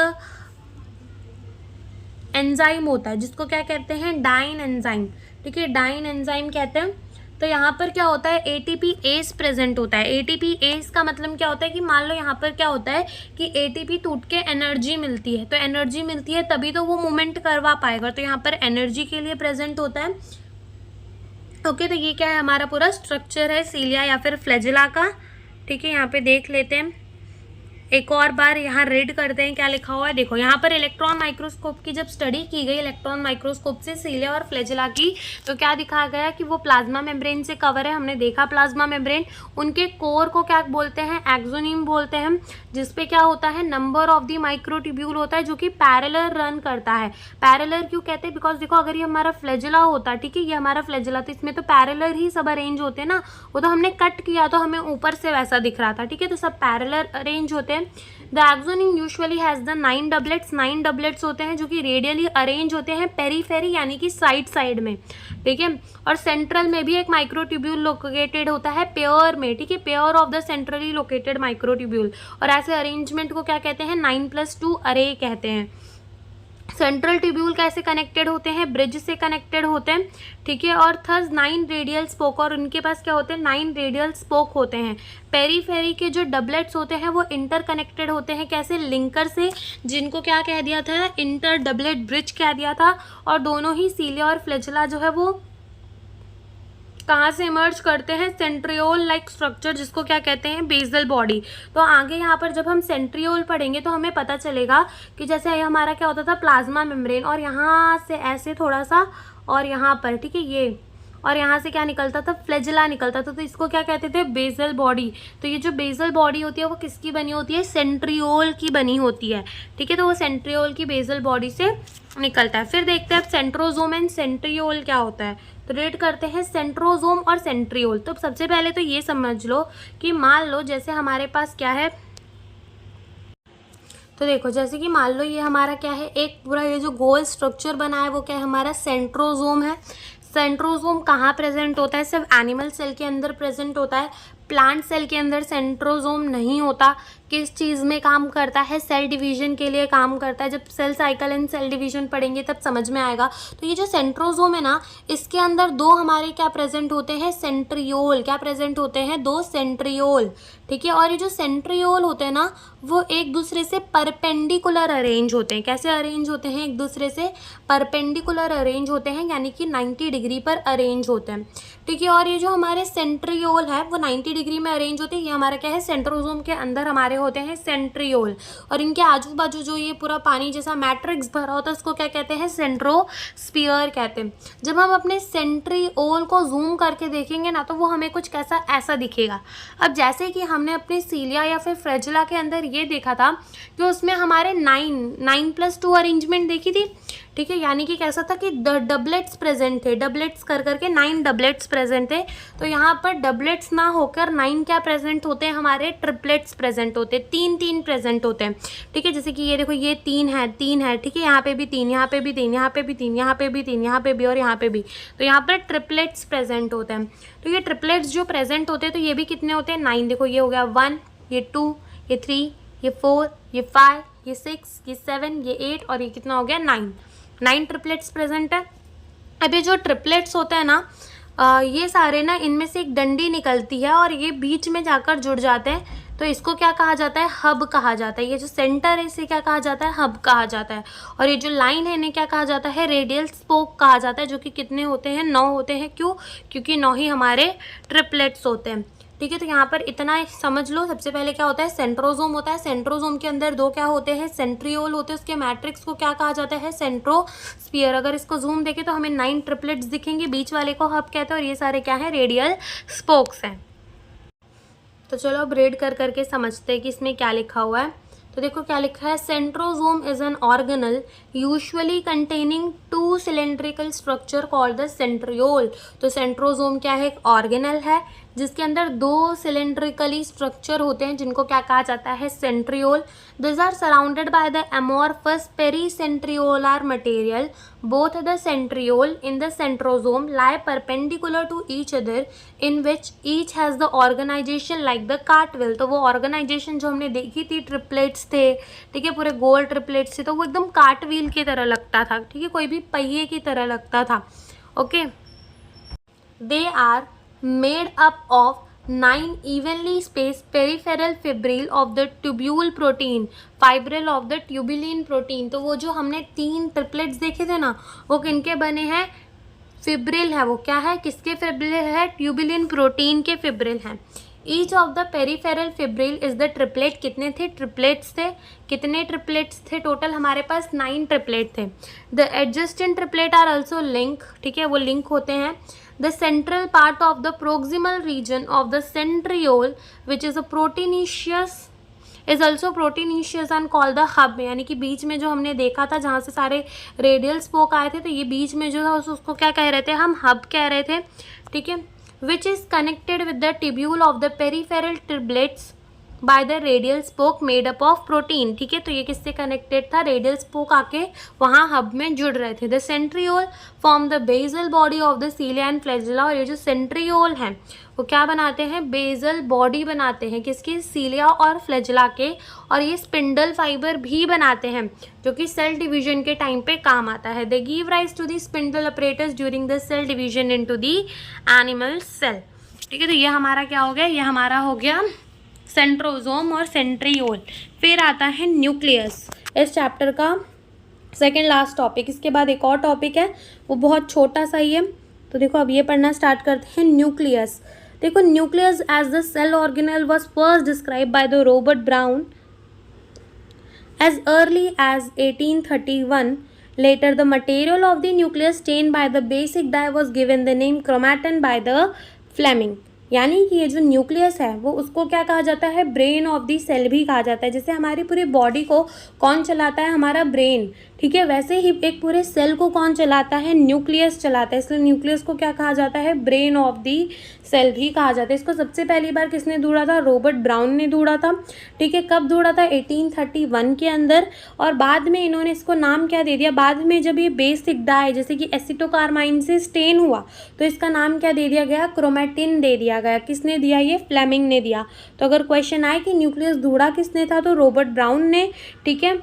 एंजाइम होता है जिसको क्या कहते हैं, डाइन एंजाइम, ठीक है, डाइन एंजाइम कहते हैं। तो यहाँ पर क्या होता है, ATPase प्रेजेंट होता है। ATPase का मतलब क्या होता है कि मान लो यहाँ पर क्या होता है कि ATP टूट के एनर्जी मिलती है, तो एनर्जी मिलती है तभी तो वो मूवमेंट करवा पाएगा। तो यहाँ पर एनर्जी के लिए प्रेजेंट होता है, ओके। तो ये क्या है, हमारा पूरा स्ट्रक्चर है सीलिया या फिर फ्लैजिला का, ठीक है। यहाँ पे देख लेते हैं एक और बार, यहाँ रीड करते हैं क्या लिखा हुआ है। देखो यहाँ पर इलेक्ट्रॉन माइक्रोस्कोप की जब स्टडी की गई इलेक्ट्रॉन माइक्रोस्कोप से सीलिया और फ्लैजिला की, तो क्या दिखा गया कि वो प्लाज्मा मेम्ब्रेन से कवर है। हमने देखा प्लाज्मा मेम्ब्रेन, उनके कोर को क्या बोलते हैं, एक्सोनिम बोलते हैं, जिसपे क्या होता है, नंबर ऑफ दी माइक्रोट्यूब्यूल होता है जो कि पैरेलल रन करता है। पैरेलल क्यों कहते हैं, बिकॉज देखो अगर ये हमारा फ्लैजिला होता, ठीक है, ये हमारा फ्लैजिला, तो इसमें तो पैरेलल ही सब अरेंज होते हैं ना, वो तो हमने कट किया तो हमें ऊपर से वैसा दिख रहा था, ठीक है। तो सब पैरेलल अरेंज होते हैं। The axon usually has the 9 doublets, 9 doublets होते हैं जो कि रेडियली अरेंज होते हैं पेरीफेरी यानी कि साइड साइड में, ठीक है। और सेंट्रल में भी एक माइक्रोट्यूब्यूल लोकेटेड होता है पेयर में, ठीक है, pair of the centrally located microtubule. और ऐसे अरेंजमेंट को क्या कहते हैं, 9+2 अरे कहते हैं। सेंट्रल ट्यूब्यूल कैसे कनेक्टेड होते हैं, ब्रिज से कनेक्टेड होते हैं, ठीक है। और थर्स 9 रेडियल स्पोक, और उनके पास क्या होते हैं, 9 रेडियल स्पोक होते हैं। पेरीफेरी के जो डबलेट्स होते हैं वो इंटर कनेक्टेड होते हैं, कैसे, लिंकर से, जिनको क्या कह दिया था, इंटर डबलेट ब्रिज कह दिया था। और दोनों ही सीलिया और फ्लैजेला जो है वो कहाँ से इमर्ज करते हैं, सेंट्रियोल लाइक स्ट्रक्चर, जिसको क्या कहते हैं, बेसल बॉडी। तो आगे यहाँ पर जब हम सेंट्रियोल पढ़ेंगे तो हमें पता चलेगा कि जैसे हमारा क्या होता था, प्लाज्मा मेम्ब्रेन, और यहाँ से ऐसे थोड़ा सा, और यहाँ पर, ठीक है, ये, और यहाँ से क्या निकलता था, फ्लैजेला निकलता था, तो इसको क्या कहते थे, बेसल बॉडी। तो ये जो बेसल बॉडी होती है वो किसकी बनी होती है, सेंट्रियोल की बनी होती है, ठीक है। तो वो सेंट्रियोल की बेसल बॉडी से निकलता है। फिर देखते हैं अब सेंट्रोजोम एंड सेंट्रियोल क्या होता है। तो रेड करते हैं सेंट्रोजोम और सेंट्रियोल। तो सबसे पहले तो ये समझ लो कि मान लो जैसे हमारे पास क्या है, तो देखो जैसे कि मान लो ये हमारा क्या है, एक पूरा ये जो गोल स्ट्रक्चर बना है वो क्या है, हमारा सेंट्रोजोम है। सेंट्रोजोम कहाँ प्रेजेंट होता है, सिर्फ एनिमल सेल के अंदर प्रेजेंट होता है, प्लांट सेल के अंदर सेंट्रोजोम नहीं होता। किस चीज़ में काम करता है, सेल डिवीजन के लिए काम करता है। जब cell cycle and cell division पढ़ेंगे तब समझ में आएगा। तो ये जो सेंट्रोजोम है ना, इसके अंदर दो हमारे क्या प्रेजेंट होते हैं, सेंट्रियोल, क्या प्रेजेंट होते हैं, दो सेंट्रियोल, ठीक है। और ये जो सेंट्रियोल होते हैं ना वो एक दूसरे से परपेंडिकुलर अरेंज होते हैं। कैसे अरेंज होते हैं, एक दूसरे से परपेंडिकुलर अरेंज होते हैं, यानी कि 90 डिग्री पर अरेंज होते हैं, ठीक है। और ये जो हमारे सेंट्रियोल है वो 90 डिग्री में अरेंज होते हैं। ये हमारा क्या है, सेंट्रोजोम के अंदर हमारे होते हैं सेंट्रियोल, और इनके आजू बाजू जो ये पूरा पानी जैसा मैट्रिक्स भरा होता है उसको क्या कहते हैं, सेंट्रोस्फियर कहते हैं। जब हम अपने सेंट्रियोल को जूम करके देखेंगे ना तो वो हमें कुछ कैसा ऐसा दिखेगा। अब जैसे कि हमने अपने सीलिया या फिर फ्लैजेला के अंदर ये देखा था कि उसमें हमारे 9+2 अरेंजमेंट देखी थी, ठीक है। यानी कि कैसा था कि डबलेट्स प्रेजेंट थे, डबलेट्स कर करके 9 डबलेट्स प्रेजेंट थे। तो यहाँ पर डबलेट्स ना होकर 9 क्या प्रेजेंट होते हैं, हमारे ट्रिपलेट्स प्रेजेंट होते हैं, 3 प्रजेंट होते हैं, ठीक है। जैसे कि ये देखो ये 3 है, ठीक है, यहाँ पे भी 3, यहाँ पे भी 3, यहाँ पे भी 3, यहाँ पे भी 3, यहाँ पे भी और यहाँ पे भी। तो यहाँ पर ट्रिपलेट्स प्रेजेंट होते हैं। तो ये ट्रिपलेट्स जो प्रेजेंट होते हैं तो ये भी कितने होते हैं, 9। देखो ये हो गया 1, ये 2, ये 3, ये 4, ये 5, ये 6, ये 7, ये 8 और ये कितना हो गया 9 ट्रिपलेट्स प्रेजेंट है। अब ये जो ट्रिपलेट्स होते हैं ना ये सारे ना, इनमें से एक डंडी निकलती है और ये बीच में जाकर जुड़ जाते हैं। तो इसको क्या कहा जाता है, हब कहा जाता है। ये जो सेंटर है इसे क्या कहा जाता है, हब कहा जाता है। और ये जो लाइन है इन्हें क्या कहा जाता है, रेडियल स्पोक कहा जाता है, जो कि कितने होते हैं, 9 होते हैं। क्यों, क्योंकि 9 ही हमारे ट्रिपलेट्स होते हैं, ठीक है। तो यहाँ पर इतना समझ लो। सबसे पहले क्या होता है, सेंट्रोजोम होता है। सेंट्रोजोम के अंदर दो क्या होते हैं, सेंट्रियोल होते हैं। उसके मैट्रिक्स को क्या कहा जाता है, सेंट्रोस्फियर। अगर इसको जूम देखें तो हमें 9 ट्रिपलेट्स दिखेंगे, बीच वाले को हब कहते हैं, और ये सारे क्या है, रेडियल स्पोक्स हैं। तो चलो अब रेड कर करके समझते हैं कि इसमें क्या लिखा हुआ है। तो देखो क्या लिखा है, centrosome is an organelle usually containing 2 cylindrical structure called the centriole. तो सेंट्रोजोम क्या है, एक ऑर्गेनल है जिसके अंदर 2 सिलेंड्रिकली स्ट्रक्चर होते हैं जिनको क्या कहा जाता है, centriole. This are surrounded by the amorphous pericentriolar material. Both the centriole in the centrosome lie perpendicular to each other in which each has the organization like the cartwheel। तो वो organisation जो हमने देखी थी, ट्रिपलेट्स थे, ठीक है, पूरे गोल ट्रिपलेट्स थे, तो वो एकदम कार्टव्हील की तरह लगता था, ठीक है, कोई भी पहिए की तरह लगता था, okay. They are made up of 9 evenly spaced peripheral fibril of the tubule protein, fibril of the tubulin protein। तो वो जो हमने 3 ट्रिपलेट्स देखे थे ना वो किनके बने हैं, फिब्रिल है। वो क्या है, किसके फिब्रिल है, ट्यूबुलिन प्रोटीन के फिब्रिल हैं। Each of the peripheral fibril is the triplet. कितने थे, ट्रिपलेट्स थे, कितने ट्रिपलेट्स थे, टोटल हमारे पास 9 ट्रिपलेट थे। The adjacent triplet are also link, ठीक है, वो लिंक होते हैं। The central part of the proximal region of the centriole which is a proteinaceous is also proteinaceous and called the hub। यानी कि बीच में जो हमने देखा था जहाँ से सारे रेडियल स्पोक आए थे, तो ये बीच में जो था उसको क्या कह रहे थे, हम हब कह रहे थे, ठीक है। which is connected with the tubule of the peripheral triplets by the radial spoke made up of protein. ठीक है, तो ये किससे कनेक्टेड था, रेडियल स्पोक आके वहाँ हब में जुड़ रहे थे। The centriole form the basal body of the cilia and flagella. और ये जो सेंट्रियोल हैं वो क्या बनाते हैं, बेसल बॉडी बनाते हैं, किसकी, सीलिया और फ्लैजेला के। और ये स्पिंडल फाइबर भी बनाते हैं जो कि सेल डिवीजन के टाइम पे काम आता है। They give rise to the spindle apparatus during the cell division into the animal cell. ठीक है, तो ये हमारा क्या हो गया, ये हमारा हो गया सेंट्रोजोम और सेंट्रियोल। फिर आता है न्यूक्लियस, इस चैप्टर का सेकेंड लास्ट टॉपिक। इसके बाद एक और टॉपिक है, वो बहुत छोटा सा ही है। तो देखो अब ये पढ़ना स्टार्ट करते हैं, न्यूक्लियस। देखो, nucleus as the cell organelle was first describe by the Robert Brown as early as 1831. Later, the material of the nucleus stained by the basic dye was given the name chromatin by the Fleming. यानी कि ये जो nucleus है वो उसको क्या कहा जाता है, ब्रेन ऑफ दी सेल भी कहा जाता है। जैसे हमारी पूरी बॉडी को कौन चलाता है, हमारा ब्रेन। ठीक है, वैसे ही एक पूरे सेल को कौन चलाता है, न्यूक्लियस चलाता है। इसलिए न्यूक्लियस को क्या कहा जाता है, ब्रेन ऑफ दी सेल भी कहा जाता है। इसको सबसे पहली बार किसने ढूंढा था, रॉबर्ट ब्राउन ने ढूंढा था। ठीक है, कब ढूंढा था, 1831 के अंदर। और बाद में इन्होंने इसको नाम क्या दे दिया, बाद में जब ये बेसिक डाई जैसे कि एसिटोकार्माइन से स्टेन हुआ तो इसका नाम क्या दे दिया गया, क्रोमैटिन दे दिया गया। किसने दिया, ये फ्लेमिंग ने दिया। तो अगर क्वेश्चन आए कि न्यूक्लियस ढूंढा किसने था, तो रॉबर्ट ब्राउन ने। ठीक है,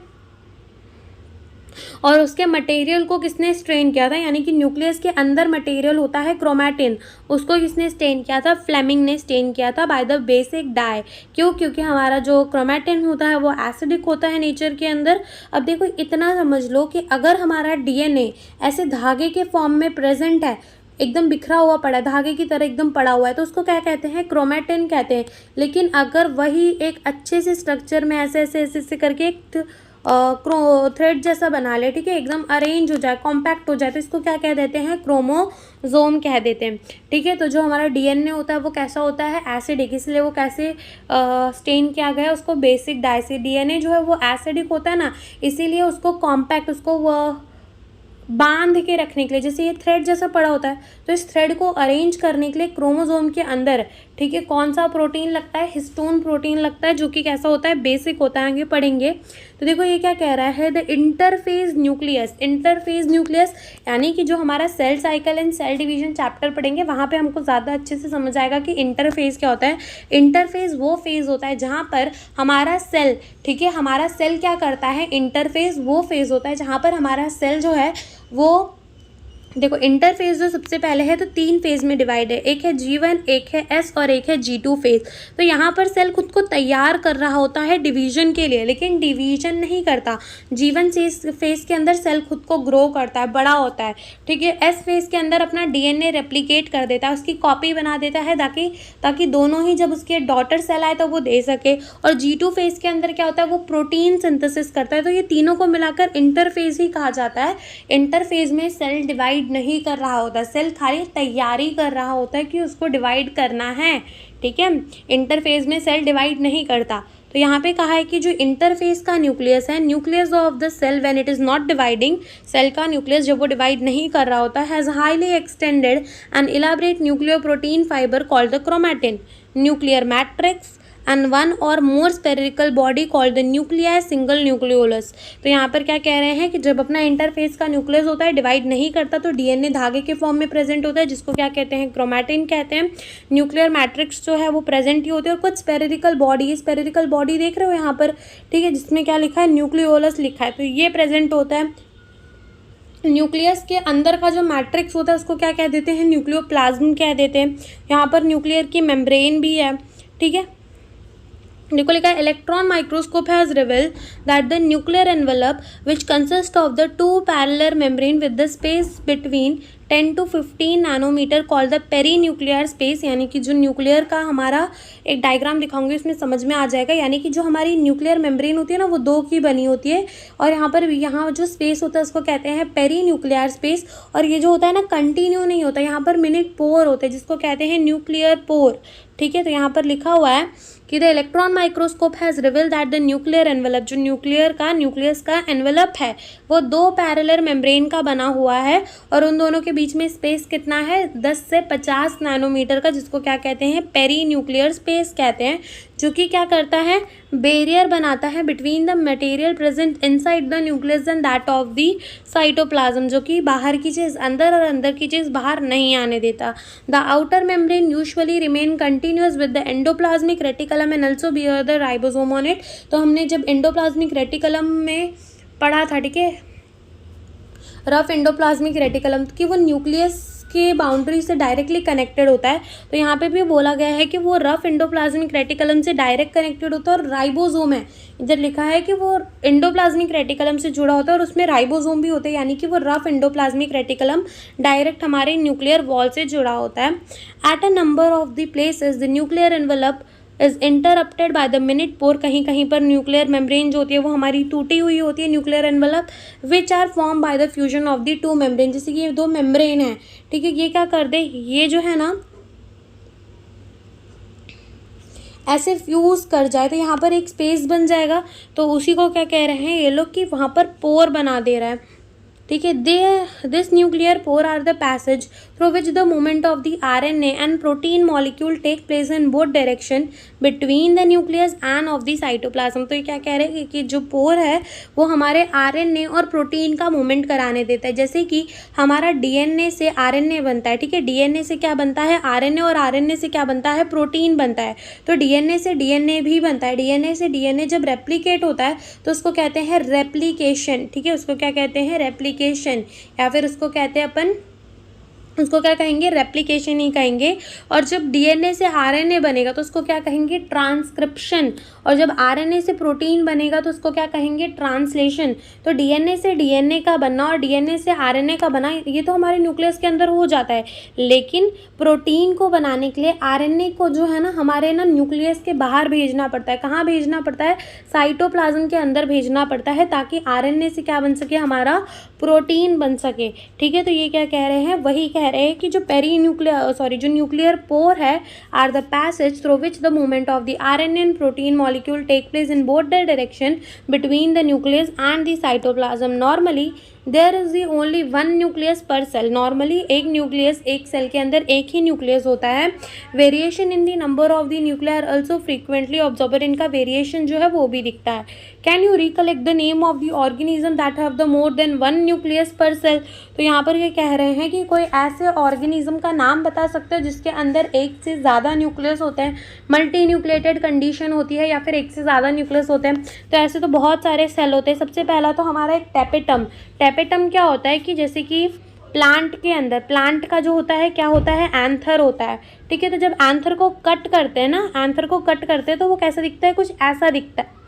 और उसके मटेरियल को किसने स्ट्रेन किया था, यानी कि न्यूक्लियस के अंदर मटेरियल होता है क्रोमैटिन, उसको किसने स्टेन किया था, फ्लेमिंग ने स्टेन किया था बाय द बेसिक डाई। क्यों, क्योंकि हमारा जो क्रोमैटिन होता है वो एसिडिक होता है नेचर के अंदर। अब देखो इतना समझ लो कि अगर हमारा डीएनए ऐसे धागे के फॉर्म में प्रेजेंट है, एकदम बिखरा हुआ पड़ा है, धागे की तरह एकदम पड़ा हुआ है, तो उसको क्या कहते हैं, क्रोमैटिन कहते हैं। लेकिन अगर वही एक अच्छे से स्ट्रक्चर में ऐसे ऐसे ऐसे ऐसे करके एक थ्रेड जैसा बना ले, ठीक है, एकदम अरेंज हो जाए, कॉम्पैक्ट हो जाए, तो इसको क्या कह देते हैं, क्रोमोजोम कह देते हैं। ठीक है, तो जो हमारा डीएनए होता है वो कैसा होता है, एसिडिक। इसलिए वो कैसे स्टेन किया गया, उसको बेसिक डाई से। डीएनए जो है वो एसिडिक होता है ना, इसीलिए उसको कॉम्पैक्ट, उसको बांध के रखने के लिए, जैसे ये थ्रेड जैसा पड़ा होता है, तो इस थ्रेड को अरेंज करने के लिए क्रोमोसोम के अंदर, ठीक है, कौन सा प्रोटीन लगता है, हिस्टोन प्रोटीन लगता है, जो कि कैसा होता है, बेसिक होता है। आगे पढ़ेंगे। तो देखो ये क्या कह रहा है, the interphase nucleus. Interphase nucleus यानी कि जो हमारा cell cycle and cell division chapter पढ़ेंगे वहाँ पे हमको ज़्यादा अच्छे से समझ आएगा कि इंटरफेज क्या होता है। इंटरफेज वो फेज होता है जहाँ पर हमारा सेल, ठीक है, हमारा सेल क्या करता है, इंटरफेज वो फेज होता है जहाँ पर हमारा सेल जो है वो, देखो इंटरफेज जो सबसे पहले है तो 3 फेज में डिवाइड है, एक है G1, एक है S और एक है G2 फेज। तो यहाँ पर सेल खुद को तैयार कर रहा होता है डिवीजन के लिए, लेकिन डिवीजन नहीं करता। G1 फेज के अंदर सेल खुद को ग्रो करता है, बड़ा होता है, ठीक है। S फेज के अंदर अपना DNA रेप्लिकेट कर देता है, उसकी कॉपी बना देता है ताकि दोनों ही जब उसके डॉटर सेल आए तो वो दे सके। और G2 फेज के अंदर क्या होता है, वो प्रोटीन सिंथेसिस करता है। तो ये तीनों को मिलाकर इंटरफेज ही कहा जाता है। इंटरफेज में सेल डिवाइड नहीं कर रहा होता, सेल खाली तैयारी कर रहा होता है कि उसको डिवाइड करना है, ठीक है। इंटरफेज में सेल डिवाइड नहीं करता। तो यहाँ पे कहा है कि जो इंटरफेज का न्यूक्लियस है, nucleus of the cell when it is not dividing, cell का न्यूक्लियस जब वो डिवाइड नहीं कर रहा होता, has highly extended and elaborate nuclear protein fibre called the chromatin, nuclear matrix and one or more spherical body called the nuclei single nucleolus। तो यहाँ पर क्या कह रहे हैं कि जब अपना इंटरफेस का न्यूक्लियस होता है, डिवाइड नहीं करता, तो डीएनए धागे के फॉर्म में प्रेजेंट होता है, जिसको क्या कहते हैं, क्रोमैटिन कहते हैं। न्यूक्लियर मैट्रिक्स जो है वो प्रेजेंट ही होते हैं। और कुछ स्फेरिकल बॉडी, स्फेरिकल बॉडी देख रहे हो यहाँ पर, ठीक है, जिसमें क्या लिखा है, न्यूक्लियोलस लिखा है, तो ये प्रेजेंट होता है। न्यूक्लियस के अंदर का जो मैट्रिक्स होता है उसको क्या कह देते हैं, न्यूक्लियोप्लाज्म कह देते हैं। यहाँ पर न्यूक्लियर की मेम्ब्रेन भी है, ठीक है। देखो लिखा है, electron microscope has revealed that the nuclear envelope which consist of the 2 parallel membrane with the space between 10 to 15 nanometre called the perinuclear space. यानी कि जो न्यूक्लियर का हमारा एक डायग्राम दिखाऊंगी उसमें समझ में आ जाएगा। यानी कि जो हमारी न्यूक्लियर मेम्ब्रेन होती है ना, वो 2 की बनी होती है, और यहाँ पर यहाँ जो स्पेस होता है उसको कहते हैं पेरी न्यूक्लियर स्पेस। और ये जो होता है ना, कंटिन्यू नहीं होता, यहाँ पर मिनट पोर होते हैं, जिसको कहते हैं न्यूक्लियर पोर, ठीक है। तो यहाँ पर लिखा हुआ है कि the electron microscope has revealed that the nuclear envelope, जो न्यूक्लियस का एनवेलप है वो 2 पैरेलल मेम्ब्रेन का बना हुआ है, और उन दोनों के बीच में स्पेस कितना है, 10 से 50 नैनोमीटर का, जिसको क्या कहते हैं, पेरी न्यूक्लियर स्पेस कहते हैं। जो कि क्या करता है, बैरियर बनाता है between the material present inside the nucleus and that of the cytoplasm, जो कि बाहर की चीज़ अंदर और अंदर की चीज़ बाहर नहीं आने देता। The outer membrane usually remain continuous with the endoplasmic reticulum and also bear the ribosome on it. तो हमने जब एंडोप्लाज्मिक रेटिकुलम में पढ़ा था, ठीक है, रफ एंडोप्लाज्मिक रेटिकुलम की वो न्यूक्लियस के बाउंड्री से डायरेक्टली कनेक्टेड होता है। तो यहाँ पे भी बोला गया है कि वो रफ एंडोप्लाज्मिक रेटिकुलम से डायरेक्ट कनेक्टेड होता है, और राइबोसोम है, इधर लिखा है कि वो एंडोप्लाज्मिक रेटिकुलम से जुड़ा होता है और उसमें राइबोसोम भी होते हैं, यानी कि वो रफ एंडोप्लाज्मिक रेटिकुलम डायरेक्ट हमारे न्यूक्लियर वॉल से जुड़ा होता है। At a number of the places the nuclear envelope is interrupted by the minute pore. कहीं कहीं पर न्यूक्लियर मेम्ब्रेन जो होती है वो हमारी टूटी हुई होती है, nuclear envelope, which are form by the fusion of the two membrane. जैसे कि ये दो मेम्ब्रेन है, ठीक है, ये क्या कर दे, ये जो है ना ऐसे फ्यूज़ कर जाए तो यहाँ पर एक स्पेस बन जाएगा। तो उसी को क्या कह रहे हैं ये लोग कि वहाँ पर पोर बना दे रहा है, ठीक है। This nuclear pore are the passage through which the movement of the RNA and protein molecule take place in both direction between the nucleus and of the cytoplasm. तो ये क्या कह रहे हैं कि जो पोर है वो हमारे RNA और प्रोटीन का मूवमेंट कराने देता है। जैसे कि हमारा DNA से RNA बनता है, ठीक है, DNA से क्या बनता है, RNA, और RNA से क्या बनता है, प्रोटीन बनता है। तो DNA से DNA भी बनता है, DNA से DNA जब रेप्लिकेट होता है तो उसको कहते हैं रेप्लिकेशन, ठीक है, उसको क्या कहते हैं, रेप्लिकेशन, या फिर उसको कहते हैं अपन, उसको क्या कहेंगे, रेप्लिकेशन ही कहेंगे। और जब DNA से RNA बनेगा तो उसको क्या कहेंगे, ट्रांसक्रिप्शन। और जब RNA से प्रोटीन बनेगा तो उसको क्या कहेंगे, ट्रांसलेशन। तो DNA से DNA का बनना और DNA से RNA का बना, ये तो हमारे न्यूक्लियस के अंदर हो जाता है, लेकिन प्रोटीन को बनाने के लिए RNA को जो है ना हमारे ना न्यूक्लियस के बाहर भेजना पड़ता है। कहाँ भेजना पड़ता है, साइटोप्लाज्म के अंदर भेजना पड़ता है, ताकि RNA से क्या बन सके, हमारा प्रोटीन बन सके, ठीक है। तो ये क्या कह रहे हैं, वही कह रहे हैं कि जो जो न्यूक्लियर पोर है are the passage through which the movement of the RNA and protein molecule take place in both the direction between the nucleus and the cytoplasm. Normally there is the only one nucleus per cell. Normally एक nucleus, एक cell के अंदर एक ही nucleus होता है। Variation in the number of the nuclear also frequently observer, इनका वेरिएशन जो है वो भी दिखता है। Can you recollect the name of the organism that have the more than one nucleus per cell. तो यहाँ पर ये कह रहे हैं कि कोई ऐसे ऑर्गेनिज्म का नाम बता सकते हो जिसके अंदर एक से ज़्यादा न्यूक्लियस होते हैं, मल्टी न्यूक्लिएटेड कंडीशन होती है, या फिर एक से ज़्यादा न्यूक्लियस होते हैं। तो ऐसे तो बहुत सारे सेल होते हैं। सबसे पहला तो हमारा एक टेपेटम। टेपेटम क्या होता है कि जैसे कि प्लांट के अंदर, प्लांट का जो होता है क्या होता है, एंथर होता है, ठीक है। तो जब एंथर को कट करते हैं ना, एंथर को कट करते हैं तो वो कैसा दिखता है, कुछ ऐसा दिखता है,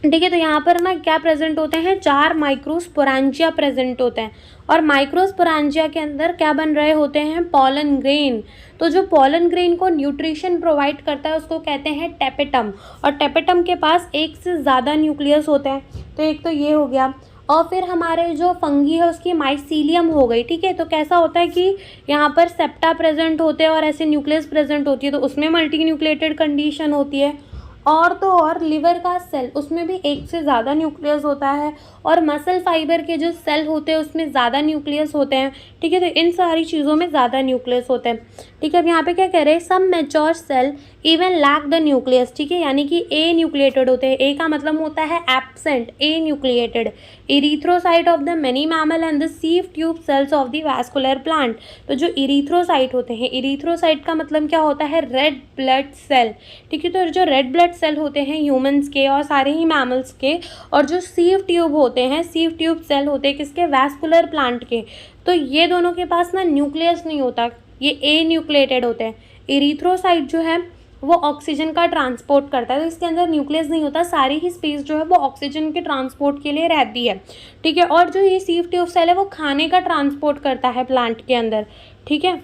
ठीक है। तो यहाँ पर ना क्या प्रेजेंट होते हैं, 4 माइक्रोस्पोरेंजिया प्रेजेंट होते हैं, और माइक्रोस्पोरेंजिया के अंदर क्या बन रहे होते हैं, पॉलन ग्रेन। तो जो पॉलन ग्रेन को न्यूट्रिशन प्रोवाइड करता है उसको कहते हैं टेपेटम, और टेपेटम के पास एक से ज़्यादा न्यूक्लियस होते हैं। तो एक तो ये हो गया, और फिर हमारे जो फंगी है उसकी माइसीलियम हो गई, ठीक है। तो कैसा होता है कि यहाँ पर सेप्टा प्रेजेंट होते हैं और ऐसे न्यूक्लियस प्रेजेंट होती है, तो उसमें मल्टी न्यूक्लिएटेड कंडीशन होती है। और तो और लिवर का सेल, उसमें भी एक से ज़्यादा न्यूक्लियस होता है, और मसल फाइबर के जो सेल होते हैं उसमें ज़्यादा न्यूक्लियस होते हैं, ठीक है। तो इन सारी चीज़ों में ज़्यादा न्यूक्लियस होते हैं, ठीक है। अब यहाँ पे क्या कह रहे हैं, some mature cell even lack the nucleus, ठीक है, यानी कि ए न्यूक्लिएटेड होते हैं। ए का मतलब होता है absent, anucleated. Erythrocyte of the many mammal and the sieve tube cells of the vascular plant. तो जो इरीथ्रोसाइट होते हैं, इरीथ्रोसाइट का मतलब क्या होता है, रेड ब्लड सेल, ठीक है। तो जो रेड ब्लड सेल होते हैं ह्यूमंस के और सारे ही मैमल्स के, और जो सीव ट्यूब होते हैं, सीव ट्यूब सेल होते हैं किसके, वैस्कुलर प्लांट के। तो ये दोनों के पास ना न्यूक्लियस नहीं होता, ये ए न्यूक्लिएटेड होते हैं। इरीथ्रोसाइट जो है वो ऑक्सीजन का ट्रांसपोर्ट करता है, तो इसके अंदर न्यूक्लियस नहीं होता, सारी ही स्पेस जो है वो ऑक्सीजन के ट्रांसपोर्ट के लिए रहती है, ठीक है। और जो ये सीव ट्यूब सेल है वो खाने का ट्रांसपोर्ट करता है प्लांट के अंदर, ठीक है।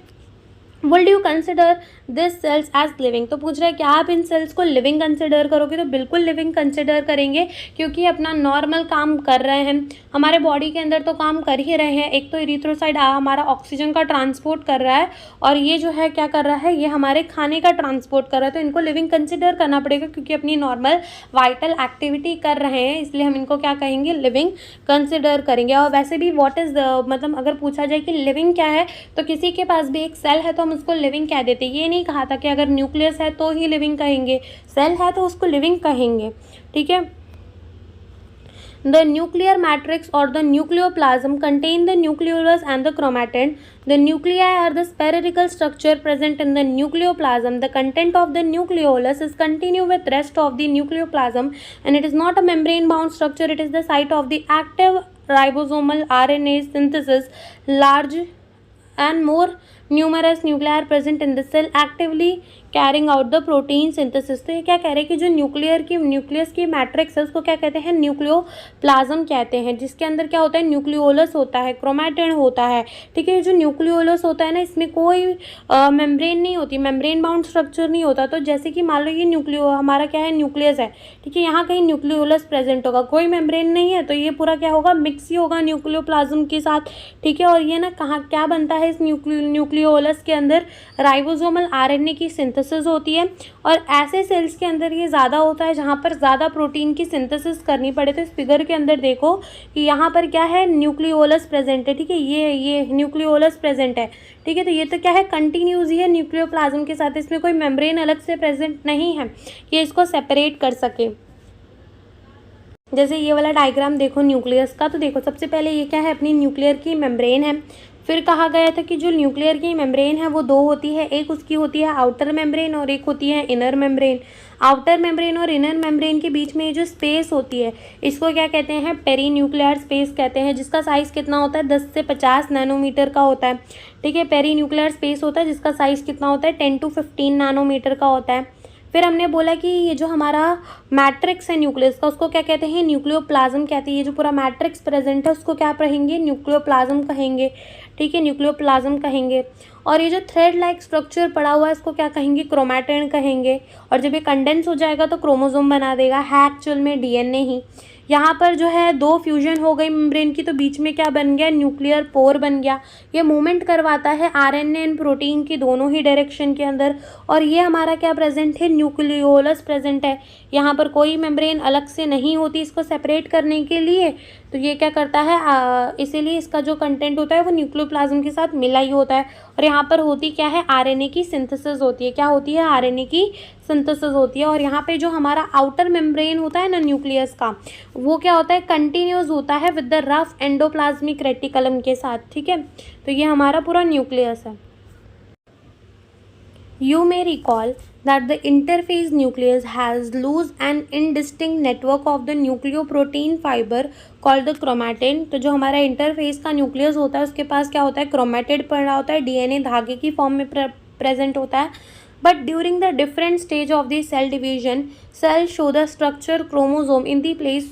Would you consider this cells as living. तो पूछ रहा है क्या आप इन सेल्स को लिविंग कंसिडर करोगे। तो बिल्कुल लिविंग कंसिडर करेंगे, क्योंकि अपना नॉर्मल काम कर रहे हैं, हमारे बॉडी के अंदर तो काम कर ही रहे हैं। एक तो इरीथ्रोसाइट हमारा ऑक्सीजन का ट्रांसपोर्ट कर रहा है, और ये जो है क्या कर रहा है, ये हमारे खाने का ट्रांसपोर्ट कर रहा है। तो इनको लिविंग कंसिडर करना पड़ेगा, क्योंकि अपनी नॉर्मल वाइटल एक्टिविटी कर रहे हैं, इसलिए हम इनको क्या कहेंगे, लिविंग कंसिडर करेंगे। और वैसे भी व्हाट इज मतलब अगर पूछा जाए कि लिविंग क्या है, तो किसी के पास भी एक सेल है तो हम हम उसको लिविंग कह देते। ये नहीं कहा था कि अगर न्यूक्लियस है तो ही लिविंग कहेंगे, सेल है तो उसको लिविंग कहेंगे, ठीक है। The nuclear matrix or the nucleoplasm contain the nucleolus and the chromatin. The nuclei are the spherical structure present in the nucleoplasm. The content of the nucleolus is continuous with rest of the nucleoplasm, and it is not a membrane-bound structure. It is the site of the active ribosomal RNA synthesis. Large and more numerous nuclei are present in the cell actively carrying out the protein synthesis. तो ये क्या कह रहे हैं कि जो nucleus की matrix है उसको क्या कहते हैं, न्यूक्लियोप्लाज्म कहते हैं, जिसके अंदर क्या होता है, न्यूक्लियोलस होता है, क्रोमैटिन होता है, ठीक है। जो न्यूक्लियोलस होता है ना, इसमें कोई मेम्ब्रेन नहीं होती, मेम्ब्रेन बाउंड स्ट्रक्चर नहीं होता। तो जैसे कि मान लो ये हमारा क्या है, न्यूक्लियस है, ठीक है, यहाँ कहीं न्यूक्लियोलस प्रेजेंट होगा, कोई मेम्ब्रेन नहीं है, तो ये पूरा क्या होगा, मिक्स ही होगा न्यूक्लियोप्लाज्म के साथ, ठीक है। और ये ना कहाँ क्या बनता है इस न्यूक्लियोलस के अंदर, राइबोसोमल आरएनए की सिंथेसिस होती है। और ऐसे सेल्स के अंदर ये ज़्यादा होता है जहाँ पर ज़्यादा प्रोटीन की सिंथेसिस करनी पड़े। तो इस फिगर के अंदर देखो कि यहाँ पर क्या है, न्यूक्लियोलस प्रेजेंट है, ठीक है, ये न्यूक्लियोलस प्रेजेंट है, ठीक है। तो ये तो क्या है, कंटिन्यूस ही है न्यूक्लियोप्लाज्म के साथ, इसमें कोई मेम्ब्रेन अलग से प्रेजेंट नहीं है कि इसको सेपरेट कर सके। जैसे ये वाला डायग्राम देखो न्यूक्लियस का, तो देखो सबसे पहले ये क्या है, अपनी न्यूक्लियर की मेम्ब्रेन है। फिर कहा गया था कि जो न्यूक्लियर की मेम्ब्रेन है वो दो होती है, एक उसकी होती है आउटर मेम्ब्रेन और एक होती है इनर मेम्ब्रेन। आउटर मेम्ब्रेन और इनर मेम्ब्रेन के बीच में जो स्पेस होती है इसको क्या कहते हैं, पेरी न्यूक्लियर स्पेस कहते हैं, जिसका साइज़ कितना होता है, 10 से 50 नैनोमीटर का होता है, ठीक है। पेरी न्यूक्लियर स्पेस होता है जिसका साइज़ कितना होता है, 10 to 15 नैनोमीटर का होता है। फिर हमने बोला कि ये जो हमारा मैट्रिक्स है न्यूक्लियस का, उसको क्या कहते हैं, न्यूक्लियोप्लाज्म कहते हैं। ये जो पूरा मैट्रिक्स प्रेजेंट है उसको क्या कहेंगे, न्यूक्लियोप्लाज्म कहेंगे, ठीक है, न्यूक्लियोप्लाज्म कहेंगे। और ये जो थ्रेड लाइक स्ट्रक्चर पड़ा हुआ है इसको क्या कहेंगे, क्रोमैटिन कहेंगे। और जब ये कंडेंस हो जाएगा तो क्रोमोसोम बना देगा, है एक्चुअल में डीएनए ही। यहाँ पर जो है दो फ्यूजन हो गई मेम्ब्रेन की, तो बीच में क्या बन गया, न्यूक्लियर पोर बन गया। ये मूवमेंट करवाता है आरएनए एंड प्रोटीन की दोनों ही डायरेक्शन के अंदर। और ये हमारा क्या प्रेजेंट है, न्यूक्लियोलस प्रेजेंट है। यहाँ पर कोई मेम्ब्रेन अलग से नहीं होती इसको सेपरेट करने के लिए। तो ये क्या करता है, इसीलिए इसका जो कंटेंट होता है वो न्यूक्लियोप्लाज्म के साथ मिला ही होता है। और यहाँ पर होती क्या है, आरएनए की सिंथेसिस होती है। क्या होती है, आरएनए की सिंथेसिस होती है। और यहाँ पे जो हमारा आउटर मेम्ब्रेन होता है ना न्यूक्लियस का, वो क्या होता है, कंटिन्यूस होता है with the rough endoplasmic reticulum के साथ, ठीक है। तो ये हमारा पूरा न्यूक्लियस है। You may recall that the interphase nucleus has loose and indistinct network of the nucleoprotein fiber called the chromatin। तो जो हमारा इंटरफेस का न्यूक्लियस होता है उसके पास क्या होता है, क्रोमेटिड पड़ा होता है, डीएनए धागे की फॉर्म में प्रेजेंट होता है। But during the different stage of the cell division, cells show the structure chromosome in place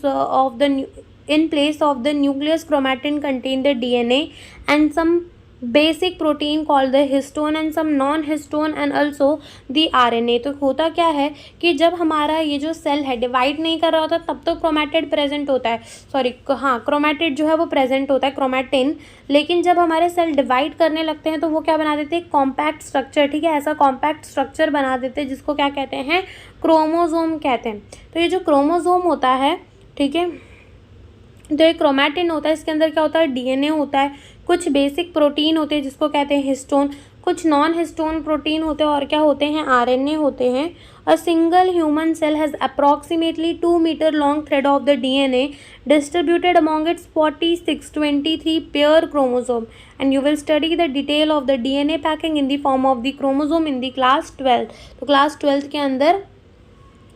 of the nucleus. Chromatin contain the DNA and some basic protein called the histone and some non-histone and also the RNA। तो होता क्या है कि जब हमारा ये जो cell है डिवाइड नहीं कर रहा होता तब तो क्रोमैटिड प्रेजेंट होता है, क्रोमैटिड जो है वो प्रेजेंट होता है, क्रोमैटिन। लेकिन जब हमारे सेल डिवाइड करने लगते हैं तो वो क्या बना देते हैं, कॉम्पैक्ट स्ट्रक्चर, ठीक है, ऐसा कॉम्पैक्ट स्ट्रक्चर बना देते हैं जिसको क्या कहते हैं, क्रोमोसोम कहते हैं। तो ये जो क्रोमोसोम होता है, ठीक है, तो एक क्रोमैटिन होता है, इसके अंदर क्या होता है, डीएनए होता है, कुछ बेसिक प्रोटीन होते हैं जिसको कहते हैं हिस्टोन, कुछ नॉन हिस्टोन प्रोटीन होते हैं, और क्या होते हैं, आरएनए होते हैं। A single human cell has approximately 2 meter long thread of the DNA distributed among its 4623 pair chromosome and you will study the detail of the DNA packing in the form of the chromosome in the class 12। तो class 12 के अंदर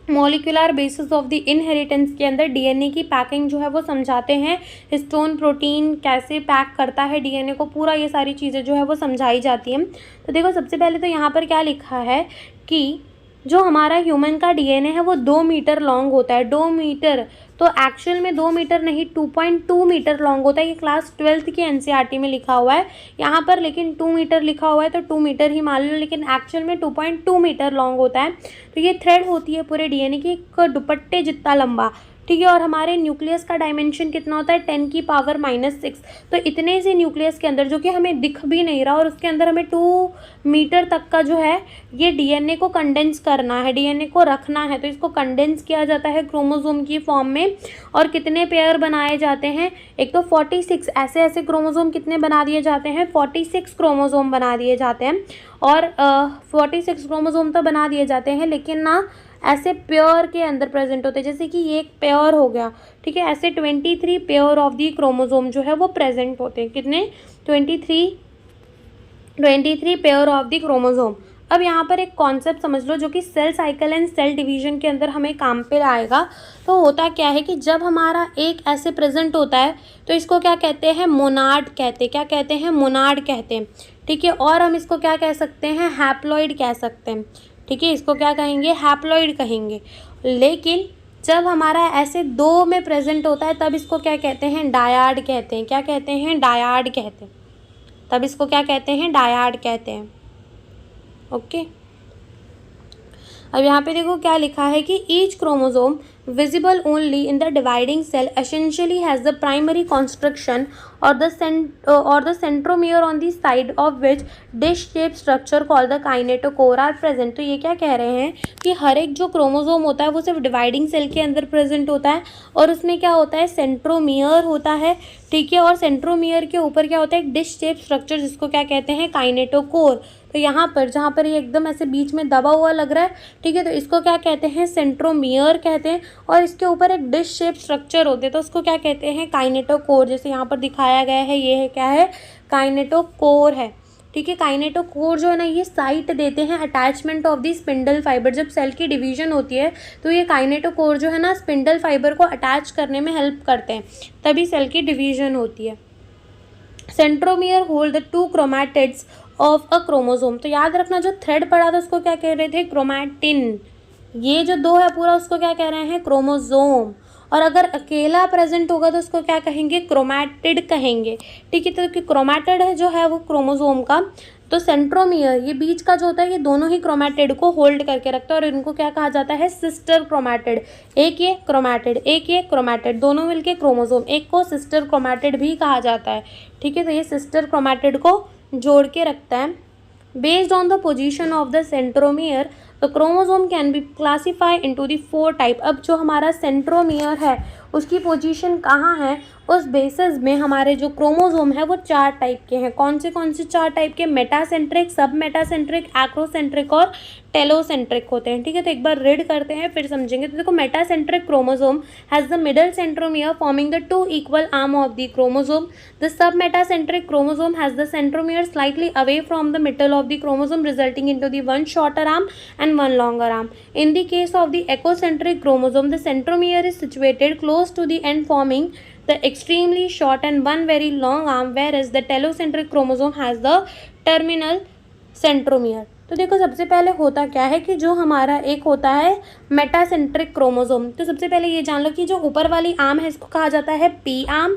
molecular basis of the inheritance के अंदर DNA की packing जो है वो समझाते हैं, हिस्टोन प्रोटीन कैसे पैक करता है डीएनए को, पूरा ये सारी चीज़ें जो है वो समझाई जाती हैं। तो देखो सबसे पहले तो यहाँ पर क्या लिखा है कि जो हमारा ह्यूमन का डीएनए है वो 2 मीटर लॉन्ग होता है, 2 मीटर, तो एक्चुअल में 2 मीटर नहीं 2.2 मीटर लॉन्ग होता है। ये क्लास 12 की एनसीईआरटी में लिखा हुआ है यहाँ पर, लेकिन 2 मीटर लिखा हुआ है तो 2 मीटर ही मान लो, लेकिन एक्चुअल में 2.2 मीटर लॉन्ग होता है। तो ये थ्रेड होती है पूरे डीएनए की, एक दुपट्टे जितना लंबा, ठीक है। और हमारे न्यूक्लियस का डायमेंशन कितना होता है 10⁻⁻⁶। तो इतने से न्यूक्लियस के अंदर, जो कि हमें दिख भी नहीं रहा, और उसके अंदर हमें 2 मीटर तक का जो है ये डीएनए को कंडेंस करना है, डीएनए को रखना है। तो इसको कंडेंस किया जाता है क्रोमोसोम की फॉर्म में। और कितने पेयर बनाए जाते हैं, एक तो 46 ऐसे क्रोमोसोम कितने बना दिए जाते हैं, 46 क्रोमोसोम बना दिए जाते हैं। और 46 क्रोमोसोम तो बना दिए जाते हैं, लेकिन ना ऐसे पेयर के अंदर प्रेजेंट होते हैं, जैसे कि ये एक पेयर हो गया, ठीक है। ऐसे 23 पेयर ऑफ दी क्रोमोसोम जो है वो प्रेजेंट होते हैं। कितने, 23 पेयर ऑफ दी क्रोमोसोम। अब यहाँ पर एक कॉन्सेप्ट समझ लो जो कि cell cycle and cell division के अंदर हमें काम पे आएगा। तो होता क्या है कि जब हमारा एक ऐसे प्रेजेंट होता है तो इसको क्या कहते हैं, मोनाड कहते हैं। क्या कहते हैं, मोनाड कहते हैं, ठीक है। और हम इसको क्या कह सकते हैं, हैप्लॉइड कह सकते हैं, ठीक है। इसको क्या कहेंगे, हैप्लॉइड कहेंगे। लेकिन जब हमारा ऐसे 2 में प्रेजेंट होता है तब इसको क्या कहते हैं, डायाड कहते हैं। क्या कहते हैं, डायाड कहते हैं। तब इसको क्या कहते हैं, डायाड कहते हैं। ओके। अब यहाँ पे देखो क्या लिखा है कि each chromosome visible only in the dividing cell essentially has the primary construction or the centromere on the side of which dish shaped structure called the kinetochore are present। तो ये क्या कह रहे हैं कि हर एक जो क्रोमोसोम होता है वो सिर्फ डिवाइडिंग सेल के अंदर प्रेजेंट होता है, और उसमें क्या होता है, सेंट्रोमियर होता है, ठीक है। और सेंट्रोमियर के ऊपर क्या होता है, एक डिश शेप स्ट्रक्चर, जिसको क्या कहते हैं, काइनेटोकोर। तो यहाँ पर जहाँ पर ये एकदम ऐसे बीच में दबा हुआ लग रहा है, ठीक है, तो इसको क्या कहते हैं, सेंट्रोमियर कहते हैं। और इसके ऊपर एक डिश शेप स्ट्रक्चर होते हैं, तो उसको क्या कहते हैं, काइनेटोकोर। जैसे यहाँ पर दिखाया गया है, ये है क्या है, काइनेटोकोर है, ठीक है। काइनेटोकोर जो है ना, ये साइट देते हैं attachment of the spindle fibre. जब सेल की डिवीजन होती है तो ये काइनेटोकोर जो है ना स्पिंडल फाइबर को अटैच करने में हेल्प करते हैं, तभी सेल की डिवीजन होती है। Centromere hold the 2 chromatids of a chromosome. तो याद रखना, जो थ्रेड पड़ा था उसको क्या कह रहे थे, क्रोमैटिन। ये जो 2 है पूरा, उसको क्या कह रहे हैं, क्रोमोसोम। और अगर अकेला प्रेजेंट होगा तो उसको क्या कहेंगे, क्रोमैटिड कहेंगे, ठीक है। तो क्रोमैटिड है जो है वो क्रोमोसोम का, तो सेंट्रोमियर ये बीच का जो होता है, ये दोनों ही क्रोमैटिड को होल्ड करके रखता है, और इनको क्या कहा जाता है, सिस्टर क्रोमैटिड। एक ये क्रोमैटिड, एक ये क्रोमैटिड, दोनों मिलके क्रोमोसोम, एक को सिस्टर क्रोमैटिड भी कहा जाता है, ठीक है। तो ये सिस्टर क्रोमैटिड को जोड़ के रखता है। Based on the position of the centromere the chromosome can be classify into the 4 type. अब जो हमारा सेंट्रोमियर है उसकी पोजीशन कहाँ है, उस बेसिस में हमारे जो क्रोमोसोम है वो 4 टाइप के हैं। कौन से 4 टाइप के, मेटासेंट्रिक, सब मेटासेंट्रिक, एक्रोसेंट्रिक और टेलोसेंट्रिक होते हैं, ठीक है। तो एक बार रीड करते हैं फिर समझेंगे। तो देखो, metacentric chromosome has the middle centromere forming the 2 equal arm of the chromosome. The sub metacentric chromosome has the centromere slightly away from the middle of the chromosome resulting into the 1 shorter arm and 1 longer arm. In the case of the echocentric chromosome, the centromere is situated close to the end, forming the extremely short and 1 very long arm, whereas the telocentric chromosome has the terminal centromere. तो देखो, सबसे पहले होता क्या है कि जो हमारा एक होता है मेटासेंट्रिक क्रोमोसोम, तो सबसे पहले ये जान लो कि जो ऊपर वाली आर्म है इसको कहा जाता है पी आर्म,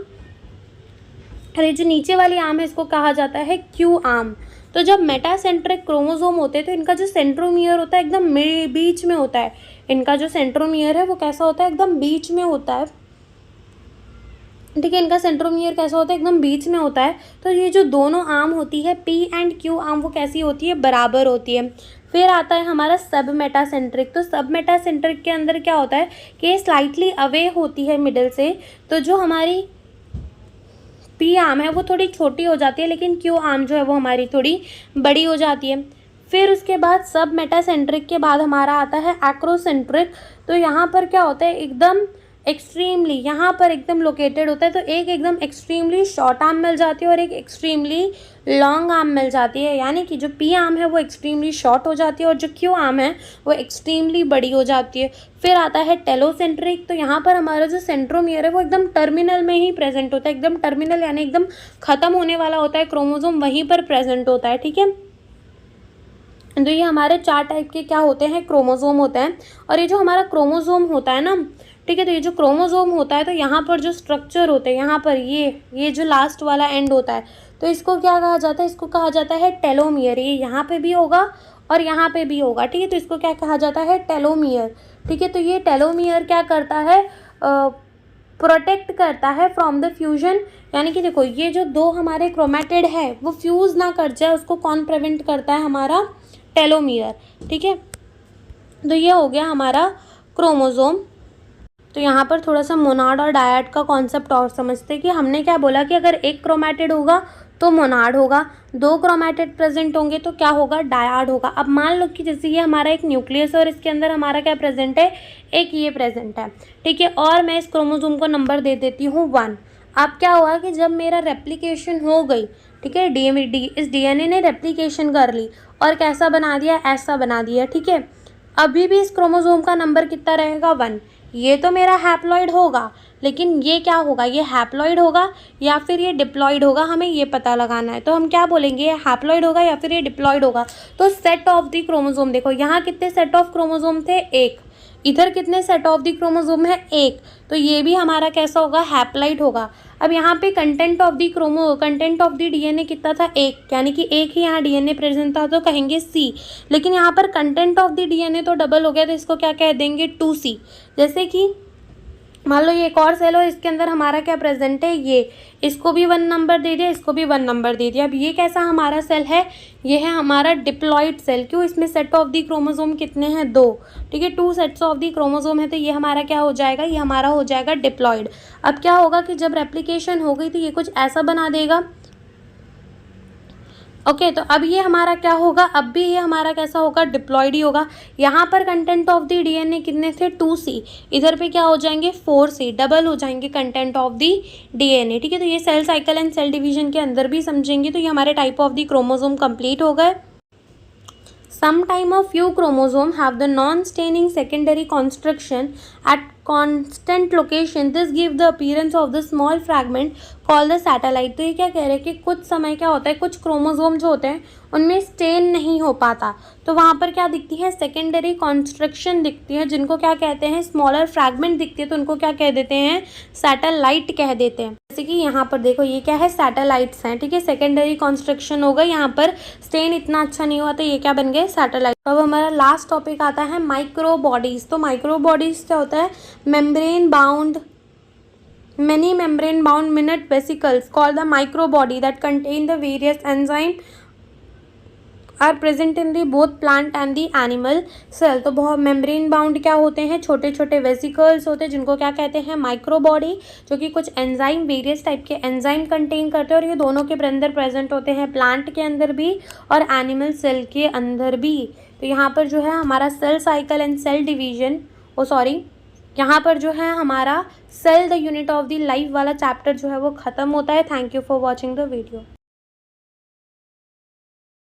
और ये जो नीचे वाली आर्म है इसको कहा जाता है क्यू आर्म। तो जब मेटासेंट्रिक क्रोमोसोम होते हैं तो इनका जो सेंट्रोमियर होता है एकदम बीच में होता है। इनका जो सेंट्रोमियर है वो कैसा होता है, एकदम बीच में होता है, ठीक है। इनका सेंट्रोमियर कैसा होता है, एकदम बीच में होता है। तो ये जो दोनों आर्म होती है पी एंड क्यू आर्म, वो कैसी होती है, बराबर होती है। फिर आता है हमारा सब मेटासेंट्रिक। तो सब मेटासेंट्रिक के अंदर क्या होता है कि स्लाइटली अवे होती है मिडल से, तो जो हमारी पी आर्म है वो थोड़ी छोटी हो जाती है, लेकिन क्यू आर्म जो है वो हमारी थोड़ी बड़ी हो जाती है। फिर उसके बाद सब मेटासेंट्रिक के बाद हमारा आता है एक्रोसेंट्रिक। तो यहाँ पर क्या होता है, एकदम एक्सट्रीमली यहाँ पर एकदम लोकेटेड होता है। तो एक एकदम एक्सट्रीमली शॉर्ट आर्म मिल जाती है और एक एक्सट्रीमली लॉन्ग आर्म मिल जाती है, यानी कि जो पी आर्म है वो एक्सट्रीमली शॉर्ट हो जाती है और जो क्यू आर्म है वो एक्सट्रीमली बड़ी हो जाती है। फिर आता है टेलोसेंट्रिक। तो यहाँ पर हमारा जो सेंट्रोमियर है वो एकदम टर्मिनल में ही प्रेजेंट होता है, एकदम टर्मिनल यानी एकदम ख़त्म होने वाला होता है क्रोमोसोम, वहीं पर प्रेजेंट होता है, ठीक है। तो ये हमारे 4 टाइप के क्या होते हैं, क्रोमोसोम होते हैं। और ये जो हमारा क्रोमोसोम होता है ना, ठीक है, तो ये जो क्रोमोसोम होता है तो यहाँ पर जो स्ट्रक्चर होते हैं, यहाँ पर ये जो लास्ट वाला एंड होता है, तो इसको क्या कहा जाता है, इसको कहा जाता है टेलोमियर। ये यहाँ पे भी होगा और यहाँ पे भी होगा, ठीक है। तो इसको क्या कहा जाता है, टेलोमियर, ठीक है। तो ये टेलोमियर क्या करता है, प्रोटेक्ट करता है फ्रॉम द फ्यूजन, यानी कि देखो ये जो दो हमारे क्रोमेटिड है वो फ्यूज़ ना कर जाए, उसको कौन प्रिवेंट करता है, हमारा टेलोमियर। ठीक है, तो ये हो गया हमारा क्रोमोसोम। तो यहाँ पर थोड़ा सा मोनाड और डायड का कॉन्सेप्ट और समझते हैं कि हमने क्या बोला कि अगर एक क्रोमेटिड होगा तो मोनाड होगा, दो क्रोमेटिड प्रेजेंट होंगे तो क्या होगा, डायड होगा। अब मान लो कि जैसे ये हमारा एक न्यूक्लियस है और इसके अंदर हमारा क्या प्रेजेंट है, एक ये प्रेजेंट है। ठीक है, और मैं इस क्रोमोसोम को नंबर दे देती हूँ 1। अब क्या हुआ कि जब मेरा रेप्लिकेशन हो गई, ठीक है, इस डीएनए ने रेप्लिकेशन कर ली और कैसा बना दिया, ऐसा बना दिया। ठीक है, अभी भी इस क्रोमोसोम का नंबर कितना रहेगा, 1। ये तो मेरा हैप्लॉइड होगा, लेकिन ये क्या होगा, ये हैप्लॉइड होगा या फिर ये डिप्लॉइड होगा, हमें ये पता लगाना है। तो हम क्या बोलेंगे, ये हैप्लॉइड होगा या फिर ये डिप्लॉइड होगा। तो सेट ऑफ द क्रोमोसोम देखो, यहाँ कितने सेट ऑफ क्रोमोसोम थे, 1। इधर कितने सेट ऑफ द क्रोमोसोम है, 1। तो ये भी हमारा कैसा होगा, हैप्लॉइड होगा। अब यहाँ पे कंटेंट ऑफ द डीएनए कितना था, 1, यानी कि 1 ही यहाँ डीएनए प्रेजेंट था, तो कहेंगे C। लेकिन यहाँ पर कंटेंट ऑफ द डीएनए तो डबल हो गया, तो इसको क्या कह देंगे, 2C। जैसे कि मान लो ये एक और सेल हो, इसके अंदर हमारा क्या प्रेजेंट है, ये, इसको भी 1 नंबर दे दिया, इसको भी 1 नंबर दे दिया। अब ये कैसा हमारा सेल है, ये है हमारा डिप्लॉइड सेल। क्यों, इसमें सेट ऑफ द क्रोमोसोम कितने हैं, 2। ठीक है, 2 सेट्स ऑफ द क्रोमोसोम है, तो ये हमारा क्या हो जाएगा, ये हमारा हो जाएगा डिप्लॉइड। अब क्या होगा कि जब रेप्लिकेशन हो गई तो ये कुछ ऐसा बना देगा। ओके, तो अब ये हमारा क्या होगा, अब भी ये हमारा कैसा होगा, डिप्लॉइड ही होगा। यहाँ पर कंटेंट ऑफ द डीएनए कितने थे, 2C। इधर पे क्या हो जाएंगे, 4C, डबल हो जाएंगे कंटेंट ऑफ द डीएनए। ठीक है, तो ये cell cycle and cell division के अंदर भी समझेंगे। तो ये हमारे type of the chromosome complete हो गए। Sometime a few chromosomes have the non-staining secondary construction at constant location. This gives the appearance of the small fragment called the satellite. तो ये क्या कह रहे हैं कि कुछ समय क्या होता है, कुछ क्रोमोसोम जो होते हैं उनमें स्टेन नहीं हो पाता, तो वहाँ पर क्या दिखती है, सेकेंडरी कॉन्स्ट्रक्शन दिखती है, जिनको क्या कहते हैं, स्मॉलर फ्रैगमेंट दिखती है, तो उनको क्या कह देते हैं, सैटेलाइट कह देते हैं। जैसे कि यहाँ पर देखो ये क्या है, सैटेलाइट्स हैं। ठीक है, सेकेंडरी कॉन्स्ट्रक्शन हो गई, यहाँ पर स्टेन इतना अच्छा नहीं हुआ, तो ये क्या बन गए, सैटेलाइट। अब हमारा लास्ट टॉपिक आता है माइक्रो बॉडीज। तो माइक्रो बॉडीज क्या होता है, membrane bound many membrane bound minute vesicles called the microbody that contain the various enzyme are present in the both plant and the animal cell। तो बहुत membrane bound क्या होते हैं, छोटे छोटे वेसिकल्स होते हैं, जिनको क्या कहते हैं, माइक्रोबॉडी, जो कि कुछ एंजाइम, वेरियस टाइप के एंजाइम कंटेन करते हैं, और ये दोनों के अंदर प्रेजेंट होते हैं, प्लांट के अंदर भी और एनिमल सेल के अंदर भी। तो यहाँ पर जो है हमारा cell cycle and cell division, यहाँ पर जो है हमारा cell the unit of the life वाला चैप्टर जो है वो ख़त्म होता है। Thank you for watching the video.